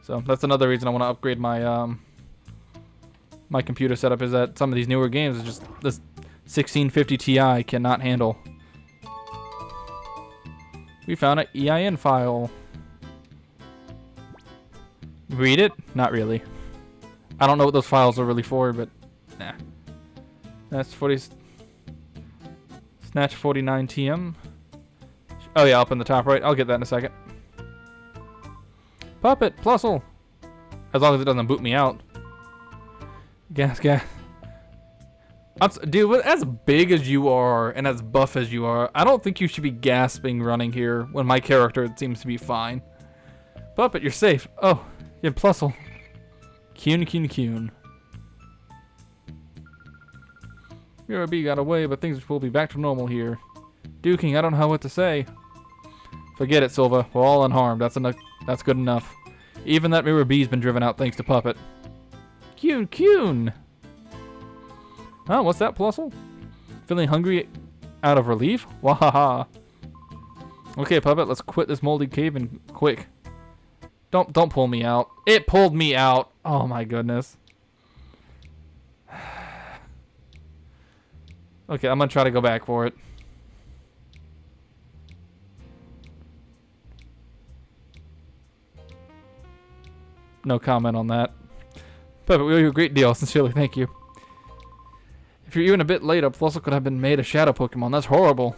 So that's another reason I want to upgrade my my computer setup, is that some of these newer games is just this 1650 Ti cannot handle. We found an EIN file. Read it? Not really. I don't know what those files are really for, but nah. That's 40. Snatch 49 TM. Oh yeah, up in the top right. I'll get that in a second. Puppet, Plusle. As long as it doesn't boot me out. Gas. Dude, as big as you are and as buff as you are, I don't think you should be gasping running here when my character seems to be fine. Puppet, you're safe. Oh, yeah, Plusle. Cune. Your bee got away, but things will be back to normal here. Duking, I don't know what to say. Forget it, Silva. We're all unharmed. That's good enough. Even that Mirror Bee's been driven out thanks to Puppet. Cune. Oh, what's that, Plusle? Feeling hungry out of relief? Wahaha. Okay, Puppet, let's quit this moldy cave and quick. Don't pull me out. It pulled me out. Oh my goodness. Okay, I'm gonna try to go back for it. No comment on that. Puppet, we owe you a great deal. Sincerely, thank you. If you're even a bit late, Plusle could have been made a shadow Pokemon. That's horrible.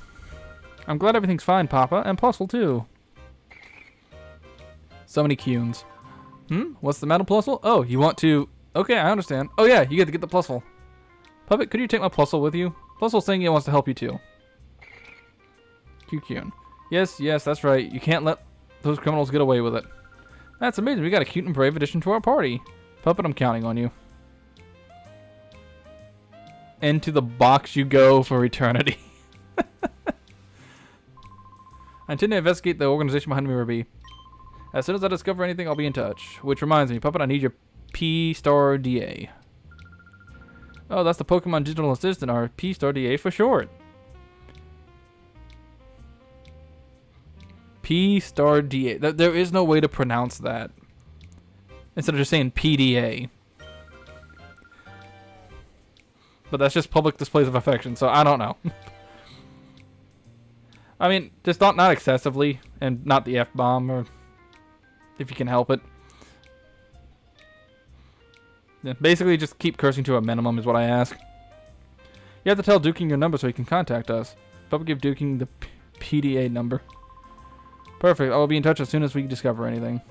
I'm glad everything's fine, Papa, and Plusle too. So many Cunes. What's the matter, Plusle? Oh, you want to... Okay, I understand. Oh yeah, you get to get the Plusle. Puppet, could you take my Plusle with you? Plusle's saying he wants to help you too. Cune. Yes, that's right. You can't let those criminals get away with it. That's amazing. We got a cute and brave addition to our party. Puppet, I'm counting on you. Into the box you go for eternity. I intend to investigate the organization behind Mirror Bee. As soon as I discover anything, I'll be in touch. Which reminds me, Puppet, I need your P-Star DA. Oh, that's the Pokemon Digital Assistant, or P-Star DA for short. P-Star DA. There is no way to pronounce that. Instead of just saying PDA. But that's just public displays of affection, so I don't know. I mean, just not excessively, and not the F-bomb, or if you can help it. Yeah, basically, just keep cursing to a minimum is what I ask. You have to tell Duking your number so he can contact us. Probably give Duking the PDA number. Perfect. I will be in touch as soon as we discover anything.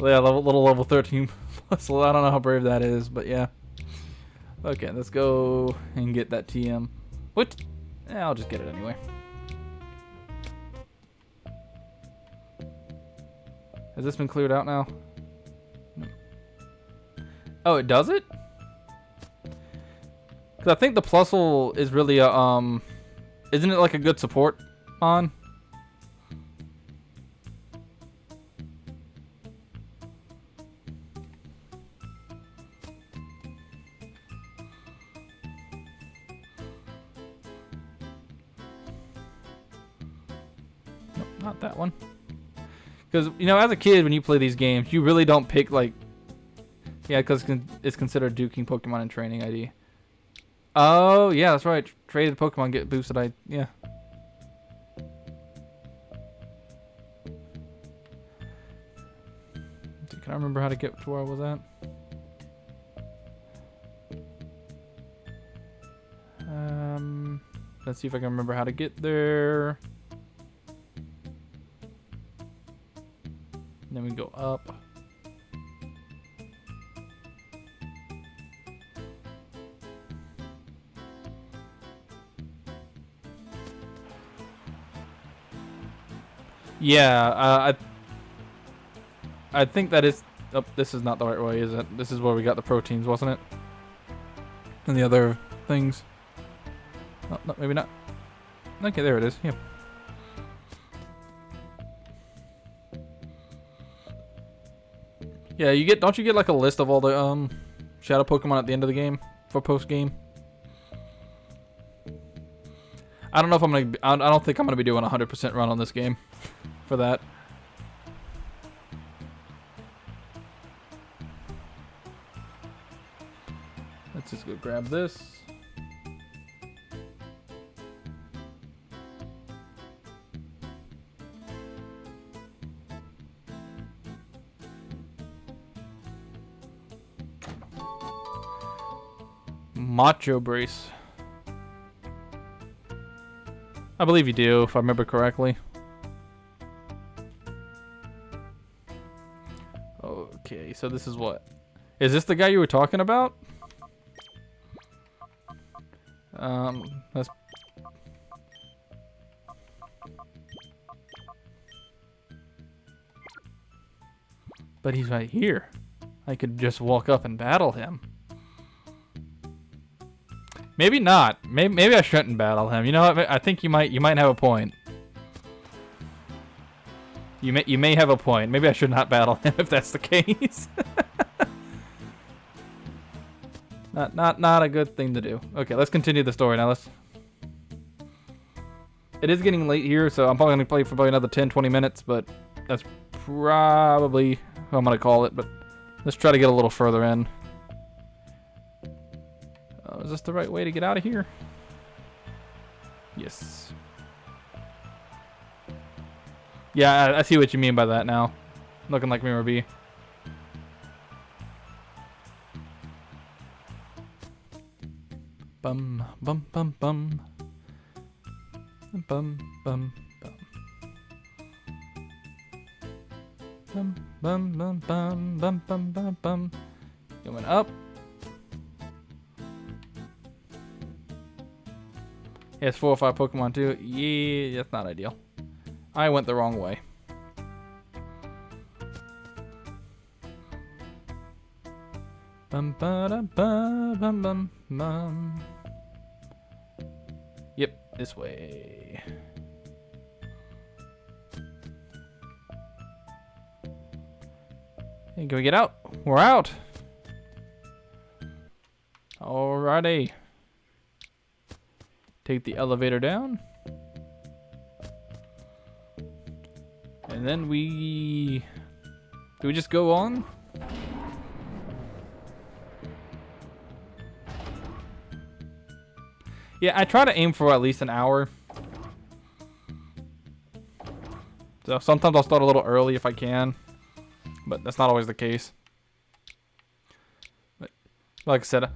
Yeah, little level 13 plus. I don't know how brave that is, but yeah. Okay, let's go and get that TM. What? Yeah, I'll just get it anyway. Has this been cleared out now? No. Oh, it does it? Because I think the Plusle is really a, isn't it like a good support on? Nope, not that one. Because, you know, as a kid, when you play these games, you really don't pick, like... Yeah, because it's considered duking Pokemon in training ID. Oh, yeah, that's right. Traded Pokemon get boosted ID. Yeah. Can I remember how to get to where I was at? Let's see if I can remember how to get there. And then we go up. Yeah, I think that is... Oh, this is not the right way, is it? This is where we got the proteins, wasn't it? And the other things. Oh, no, maybe not. Okay, there it is. Yep. Yeah, you get... Don't you get like a list of all the shadow Pokemon at the end of the game for post game? I don't know if I'm gonna. I don't think I'm gonna be doing a 100% run on this game for that. Let's just go grab this. Macho Brace. I believe you do, if I remember correctly. Okay, so this is what? Is this the guy you were talking about? That's... But he's right here. I could just walk up and battle him. Maybe not. Maybe I shouldn't battle him. You know what? I think you might have a point. You may have a point. Maybe I should not battle him if that's the case. Not a good thing to do. Okay, let's continue the story now. It is getting late here, so I'm probably gonna play for probably another 10-20 minutes, but that's probably what I'm gonna call it. But let's try to get a little further in. Is this the right way to get out of here? Yes. Yeah, I see what you mean by that now. Looking like Mirror B. Bum bum bum bum. Bum bum bum. Bum bum bum bum bum bum bum bum. Going up. Yes, 4 or 5 Pokemon too. Yeah, that's not ideal. I went the wrong way. Bum ba da ba bum bum bum. Yep, this way. Hey, can we get out? We're out. Alrighty. Take the elevator down. And then do we just go on? Yeah, I try to aim for at least an hour. So sometimes I'll start a little early if I can, but that's not always the case. But like I said, I'm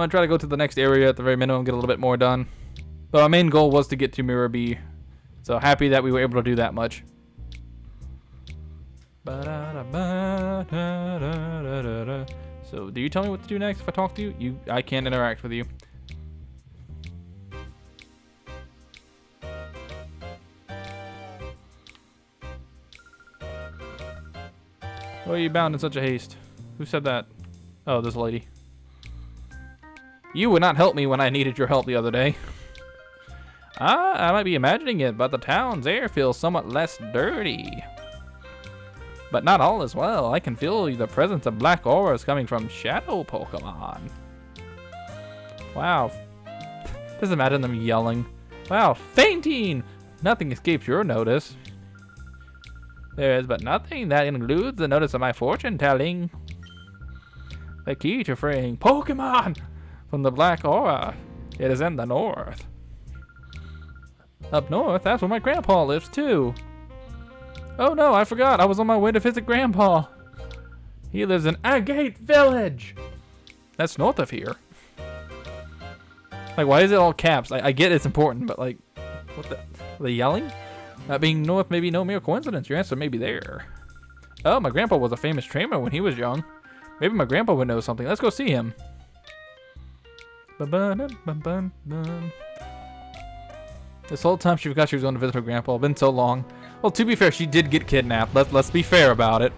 gonna try to go to the next area at the very minimum, get a little bit more done. But our main goal was to get to Mirror B. So happy that we were able to do that much. So do you tell me what to do next if I talk to you? I can't interact with you. Why are you bound in such a haste? Who said that? Oh, this lady. You would not help me when I needed your help the other day. I might be imagining it, but the town's air feels somewhat less dirty. But not all as well. I can feel the presence of black auras coming from shadow Pokemon. Wow. Just imagine them yelling. Wow, fainting! Nothing escapes your notice. There is but nothing that eludes the notice of my fortune telling. The key to freeing Pokemon from the black aura. It is in the north. Up north, that's where my grandpa lives too. Oh no, I forgot. I was on my way to visit Grandpa. He lives in Agate Village. That's north of here. Like, why is it all caps? I get it's important, but like, what the? Are they yelling? That being north may be no mere coincidence. Your answer may be there. Oh, my grandpa was a famous trainer when he was young. Maybe my grandpa would know something. Let's go see him. This whole time she forgot she was going to visit her grandpa. It's been so long. Well, to be fair, she did get kidnapped. Let's be fair about it.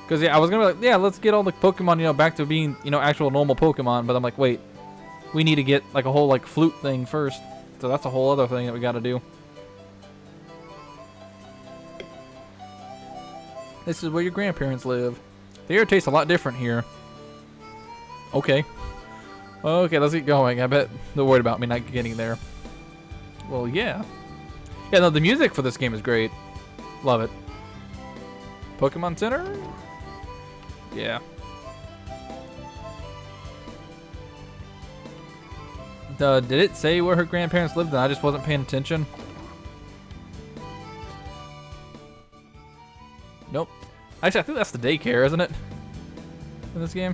Because yeah, I was gonna be like, yeah, let's get all the Pokemon, you know, back to being, you know, actual normal Pokemon. But I'm like, wait, we need to get like a whole like flute thing first. So that's a whole other thing that we got to do. This is where your grandparents live. The air tastes a lot different here. Okay. Okay, let's get going. I bet they're worried about me not getting there. Well, yeah. Yeah, no, the music for this game is great. Love it. Pokemon Center? Yeah. Did it say where her grandparents lived and I just wasn't paying attention? Nope. Actually, I think that's the daycare, isn't it? In this game?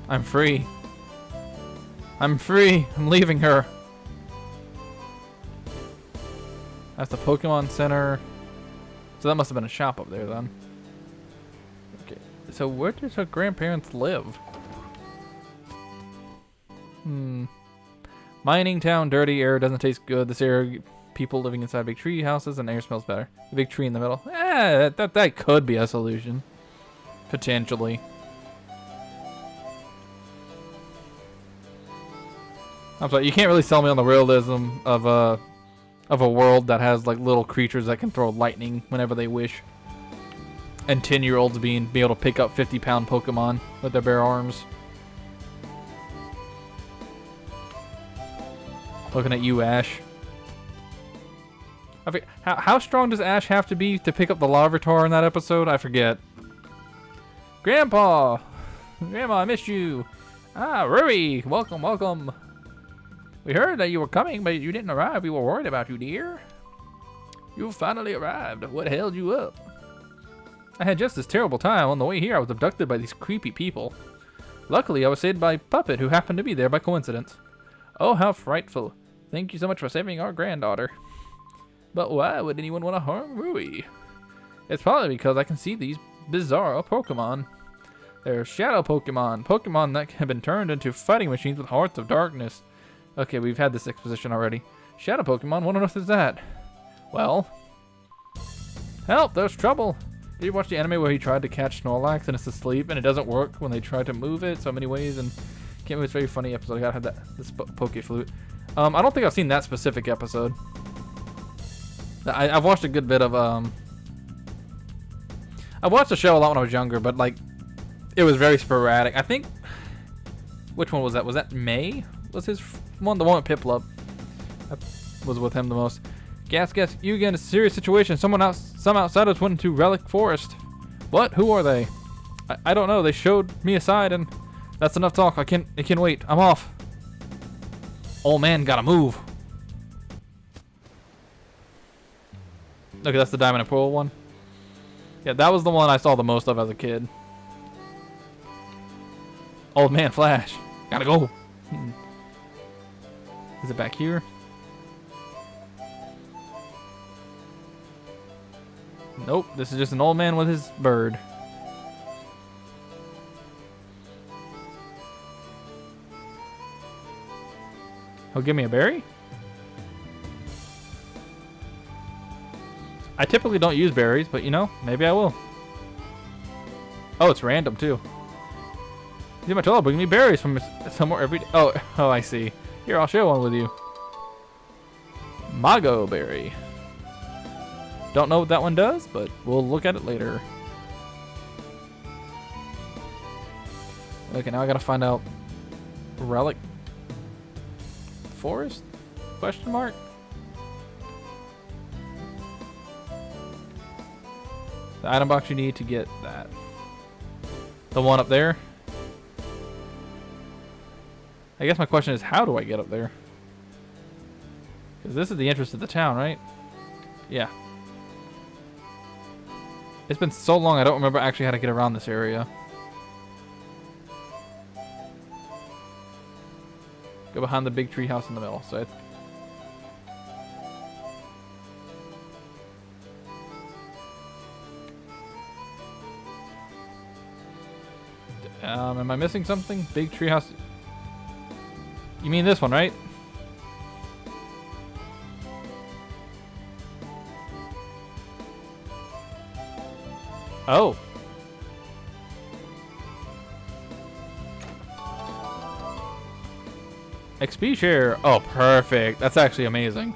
I'm free. I'm free. I'm leaving her. That's the Pokemon Center. So that must have been a shop up there then. Okay. So where does her grandparents live? Mining town, dirty air, doesn't taste good. This area, people living inside big tree houses, and air smells better. The big tree in the middle. That could be a solution. Potentially. I'm sorry, you can't really sell me on the realism of a world that has like little creatures that can throw lightning whenever they wish. And 10-year-olds be able to pick up 50-pound Pokemon with their bare arms. Looking at you, Ash. How strong does Ash have to be to pick up the Larvitar in that episode? I forget. Grandpa! Grandma, I missed you. Ah, Ruri! Welcome, welcome. We heard that you were coming, but you didn't arrive. We were worried about you, dear. You finally arrived. What held you up? I had just this terrible time. On the way here, I was abducted by these creepy people. Luckily, I was saved by Puppet, who happened to be there by coincidence. Oh, how frightful. Thank you so much for saving our granddaughter. But why would anyone want to harm Rui? It's probably because I can see these bizarre Pokemon. They're shadow Pokemon. Pokemon that have been turned into fighting machines with hearts of darkness. Okay, we've had this exposition already. Shadow Pokemon? What on earth is that? Well. Help! There's trouble! Did you watch the anime where he tried to catch Snorlax and it's asleep and it doesn't work when they try to move it so many ways? And can't remember, it's a very funny episode. I gotta have this Poke Flute. I don't think I've seen that specific episode. I've watched a good bit of I watched the show a lot when I was younger, but like it was very sporadic. I think which one was that? Was that May? Was his one the one with Piplup? That was with him the most. Guess, you get in a serious situation. Some outsiders went into Relic Forest. What? Who are they? I don't know. They showed me a side, and that's enough talk. I can wait. I'm off. Old man, gotta move. Okay, that's the Diamond and Pearl one. Yeah, that was the one I saw the most of as a kid. Old man Flash. Gotta go. Is it back here? Nope, this is just an old man with his bird. He'll give me a berry? I typically don't use berries, but you know, maybe I will. Oh, it's random too. See my toilet bring me berries from somewhere every day. Oh, I see. Here, I'll share one with you. Mago berry. Don't know what that one does, but we'll look at it later. Okay, now I gotta find out relic forest? Question mark? The item box you need to get that. The one up there. I guess my question is, how do I get up there? Because this is the entrance to the town, right? Yeah. It's been so long I don't remember actually how to get around this area. Go behind the big tree house in the middle. So it's am I missing something? Big tree house. You mean this one, right? Oh. XP share. Oh, perfect. That's actually amazing.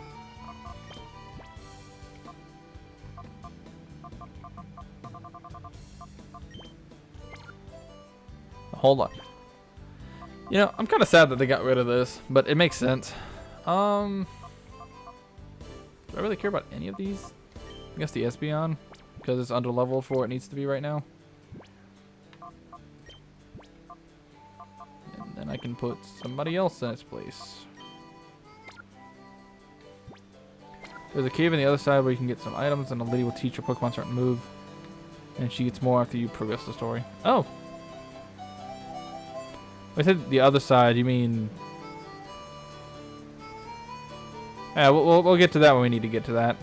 Hold on. You know, I'm kind of sad that they got rid of this, but it makes sense. Do I really care about any of these? I guess the Espeon, because it's under level for what it needs to be right now. And then I can put somebody else in its place. There's a cave on the other side where you can get some items, and a lady will teach your Pokemon certain move. And she gets more after you progress the story. Oh! I said the other side, you mean... Yeah, we'll get to that when we need to get to that.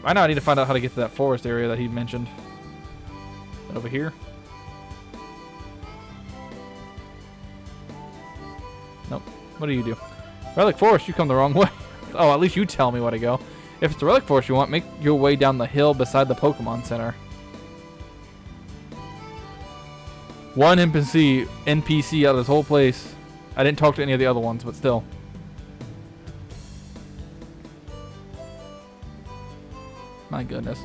Right now I need to find out how to get to that forest area that he mentioned. Is that over here? Nope. What do you do? Relic Forest, you come the wrong way. Oh, at least you tell me where to go. If it's the Relic Forest you want, make your way down the hill beside the Pokemon Center. One NPC out of this whole place. I didn't talk to any of the other ones, but still. My goodness.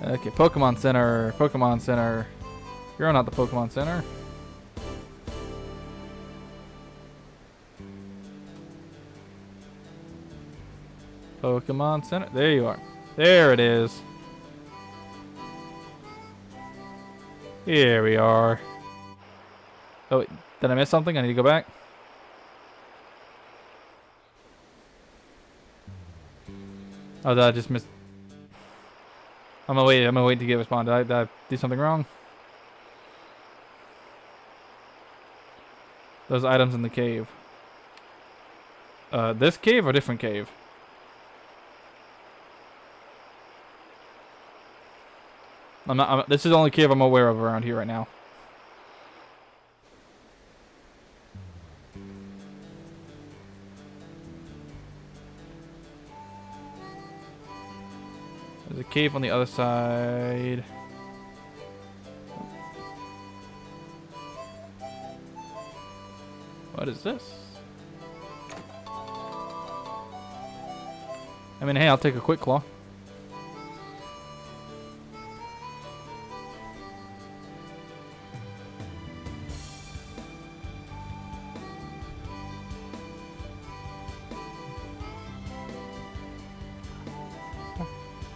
Okay, Pokemon Center. Pokemon Center. You're not the Pokemon Center. Pokemon Center. There you are. There it is. Here we are. Oh, wait, did I miss something? I need to go back. Oh, did I just miss? I'm gonna wait to get respond. Did I do something wrong? Those items in the cave. This cave or different cave? This is the only cave I'm aware of around here right now. There's a cave on the other side. What is this? I mean, hey, I'll take a quick claw.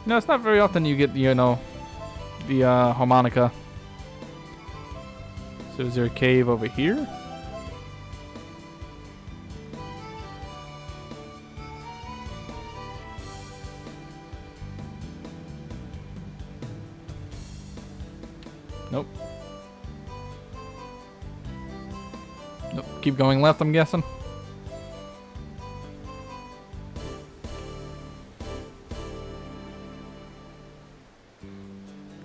No, it's not very often you get, you know, the harmonica. So is there a cave over here? Nope. Nope. Keep going left, I'm guessing.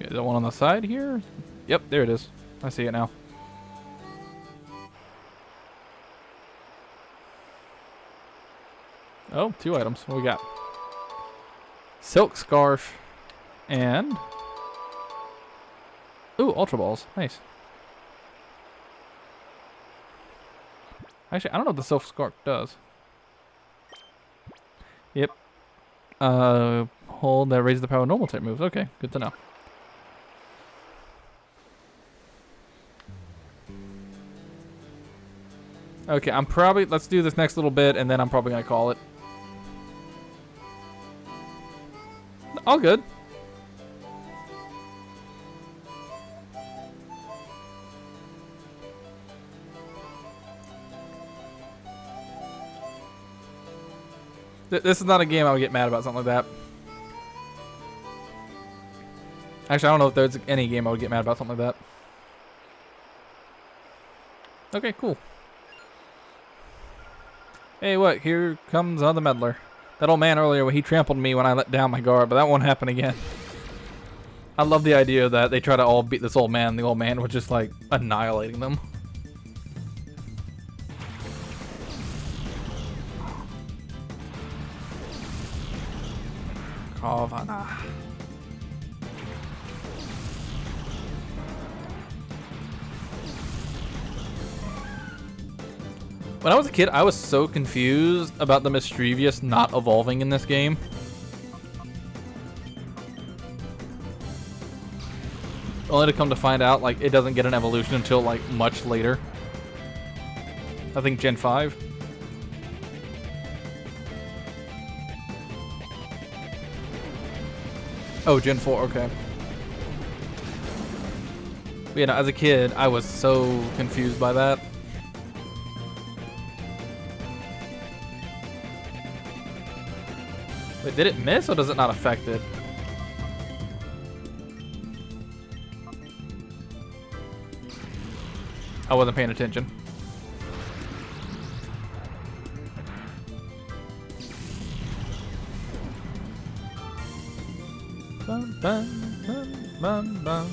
Is that one on the side here? Yep, there it is. I see it now. Oh, 2 items. What we got? Silk Scarf and... Ooh, Ultra Balls. Nice. Actually, I don't know what the Silk Scarf does. Yep. Hold that raises the power of normal type moves. Okay, good to know. Okay, I'm probably... Let's do this next little bit, and then I'm probably going to call it. All good. This is not a game I would get mad about, something like that. Actually, I don't know if there's any game I would get mad about, something like that. Okay, cool. Hey, what? Here comes the meddler. That old man earlier, when he trampled me when I let down my guard, but that won't happen again. I love the idea that they try to all beat this old man. The old man was just, like, annihilating them. Kavana. When I was a kid, I was so confused about the Mischievous not evolving in this game. Only to come to find out, like, it doesn't get an evolution until, like, much later. I think Gen 5. Oh, Gen 4, okay. But, you know, as a kid, I was so confused by that. Wait, did it miss or does it not affect it? I wasn't paying attention. Bum, bum, bum, bum, bum.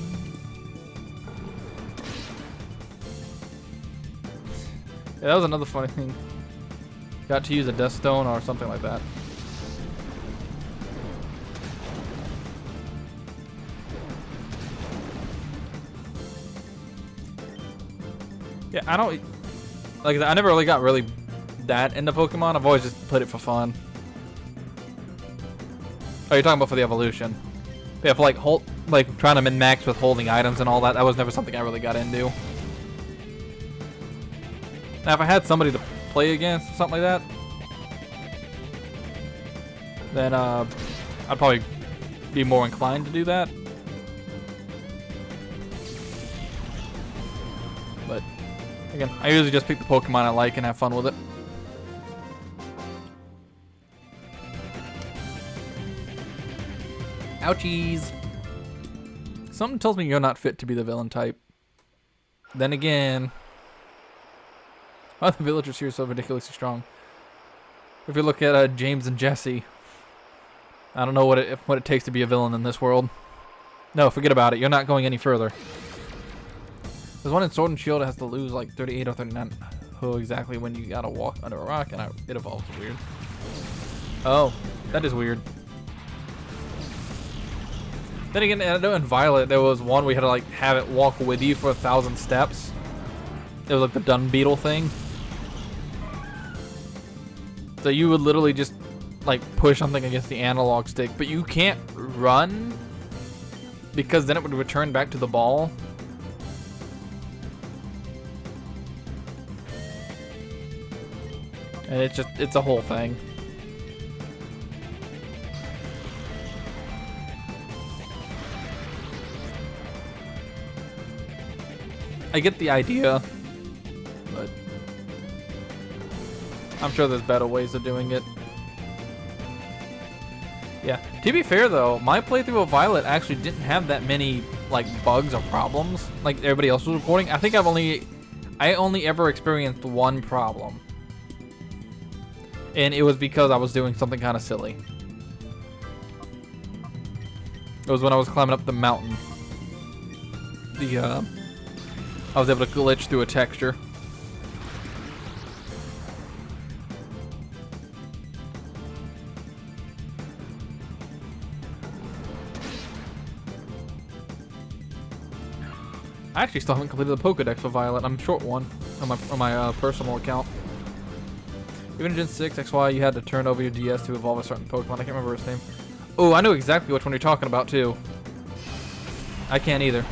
Yeah, that was another funny thing. Got to use a Death Stone or something like that. Yeah, I don't... Like, I never really got that into Pokemon. I've always just played it for fun. Oh, you're talking about for the evolution. Yeah, for like trying to min-max with holding items and all that, that was never something I really got into. Now, if I had somebody to play against, or something like that, then I'd probably be more inclined to do that. But again, I usually just pick the Pokemon I like and have fun with it. Ouchies. Something tells me you're not fit to be the villain type. Then again, why are the villagers here so ridiculously strong? If you look at James and Jesse, I don't know what it takes to be a villain in this world. No, forget about it. You're not going any further. There's one in Sword and Shield that has to lose like 38 or 39. Oh, exactly when you gotta walk under a rock, and it evolves weird. Oh, that is weird. Then again, I know in Violet there was one where you had to like have it walk with you for 1,000 steps. It was like the dung beetle thing. So you would literally just like push something against the analog stick, but you can't run because then it would return back to the ball. And it's a whole thing. I get the idea, but I'm sure there's better ways of doing it. Yeah, to be fair though, my playthrough of Violet actually didn't have that many like bugs or problems like everybody else was reporting. I think I only ever experienced one problem. And it was because I was doing something kind of silly. It was when I was climbing up the mountain. I was able to glitch through a texture. I actually still haven't completed the Pokedex for Violet. I'm short one on my personal account. Even in Gen 6 XY, you had to turn over your DS to evolve a certain Pokemon. I can't remember his name. Oh, I know exactly which one you're talking about too. I can't either.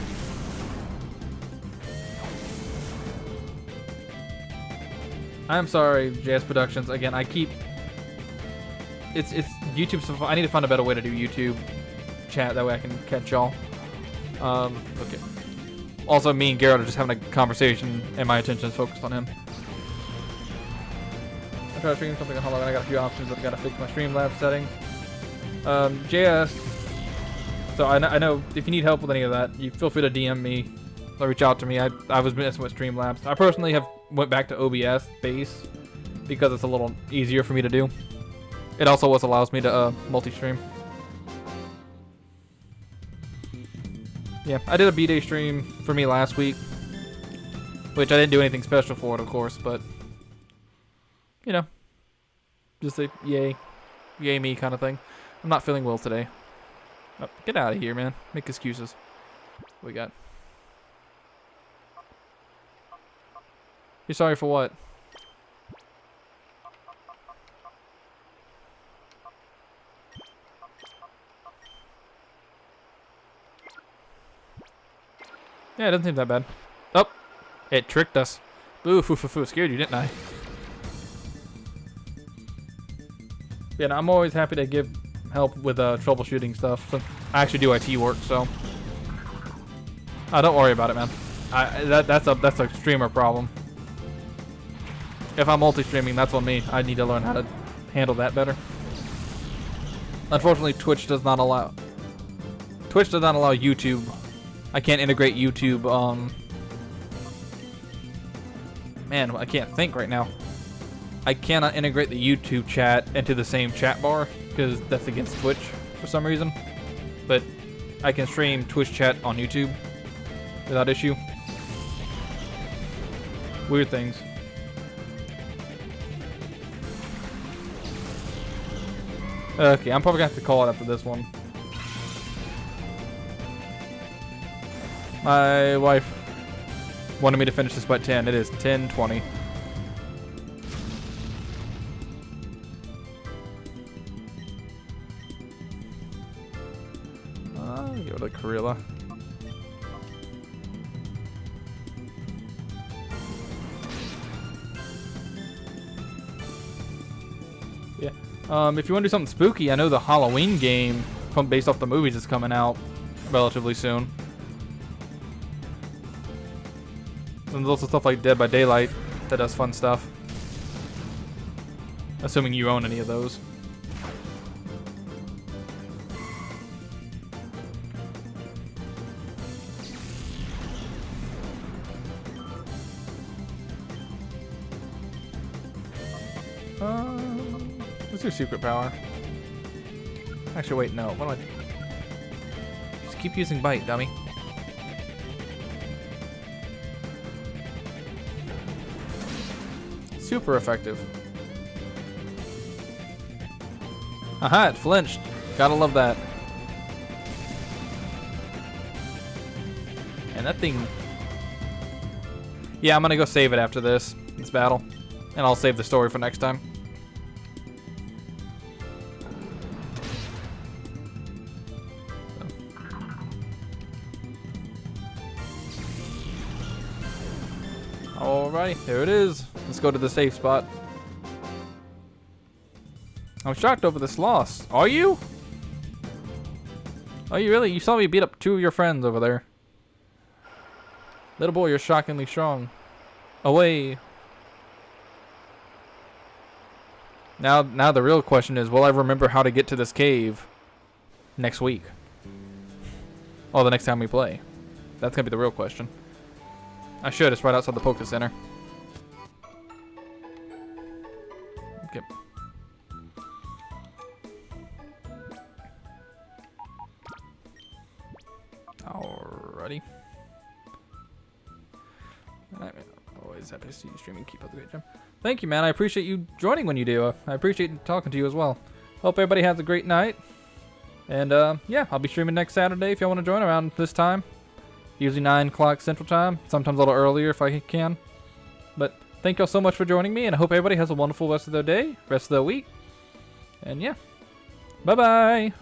I'm sorry, JS Productions. Again, I keep... It's YouTube. So I need to find a better way to do YouTube chat. That way I can catch y'all. Okay. Also, me and Garrett are just having a conversation, and my attention is focused on him. I tried streaming something on Hello, and I got a few options. I've got to fix my Streamlabs settings. JS. So I know if you need help with any of that, you feel free to DM me or reach out to me. I was messing with Streamlabs. I personally have went back to OBS base because it's a little easier for me to do. It also allows me to multi-stream. Yeah, I did a B-Day stream for me last week, which I didn't do anything special for it, of course, but you know, just a yay me kind of thing. I'm not feeling well today. Oh, get out of here, man. Make excuses. What we got? You're sorry for what? Yeah, it doesn't seem that bad. Oh, it tricked us. Ooh, scared you, didn't I? Yeah, no, I'm always happy to give help with troubleshooting stuff. So I actually do IT work, so don't worry about it, man. That's a streamer problem. If I'm multi-streaming, that's on me. I need to learn how to handle that better. Unfortunately, Twitch does not allow YouTube. I can't integrate YouTube. Man, I can't think right now. I cannot integrate the YouTube chat into the same chat bar because that's against Twitch for some reason. But I can stream Twitch chat on YouTube without issue. Weird things. Okay, I'm probably gonna have to call it after this one. My wife wanted me to finish this by 10. It is 10:20. Go to Karela. Yeah. If you want to do something spooky, I know the Halloween game based off the movies is coming out relatively soon. And there's also stuff like Dead by Daylight that does fun stuff. Assuming you own any of those. What's your secret power? Actually, wait, no. What do I do? Just keep using bite, dummy. Super effective. Aha, it flinched. Gotta love that. And that thing... Yeah, I'm gonna go save it after this battle. And I'll save the story for next time. Alrighty, there it is. Let's go to the safe spot. I'm shocked over this loss. Are you? Are you really? You saw me beat up 2 of your friends over there. Little boy, you're shockingly strong. Away. Now the real question is, will I remember how to get to this cave next week? Or the next time we play? That's gonna be the real question. I should. It's right outside the Poké Center. Okay. Alrighty. Always happy to see you streaming. Keep up the great job. Thank you, man. I appreciate you joining when you do. I appreciate talking to you as well. Hope everybody has a great night. And yeah, I'll be streaming next Saturday if y'all want to join around this time. Usually 9 o'clock Central Time. Sometimes a little earlier if I can. But thank y'all so much for joining me, and I hope everybody has a wonderful rest of their day, rest of their week. And yeah. Bye-bye.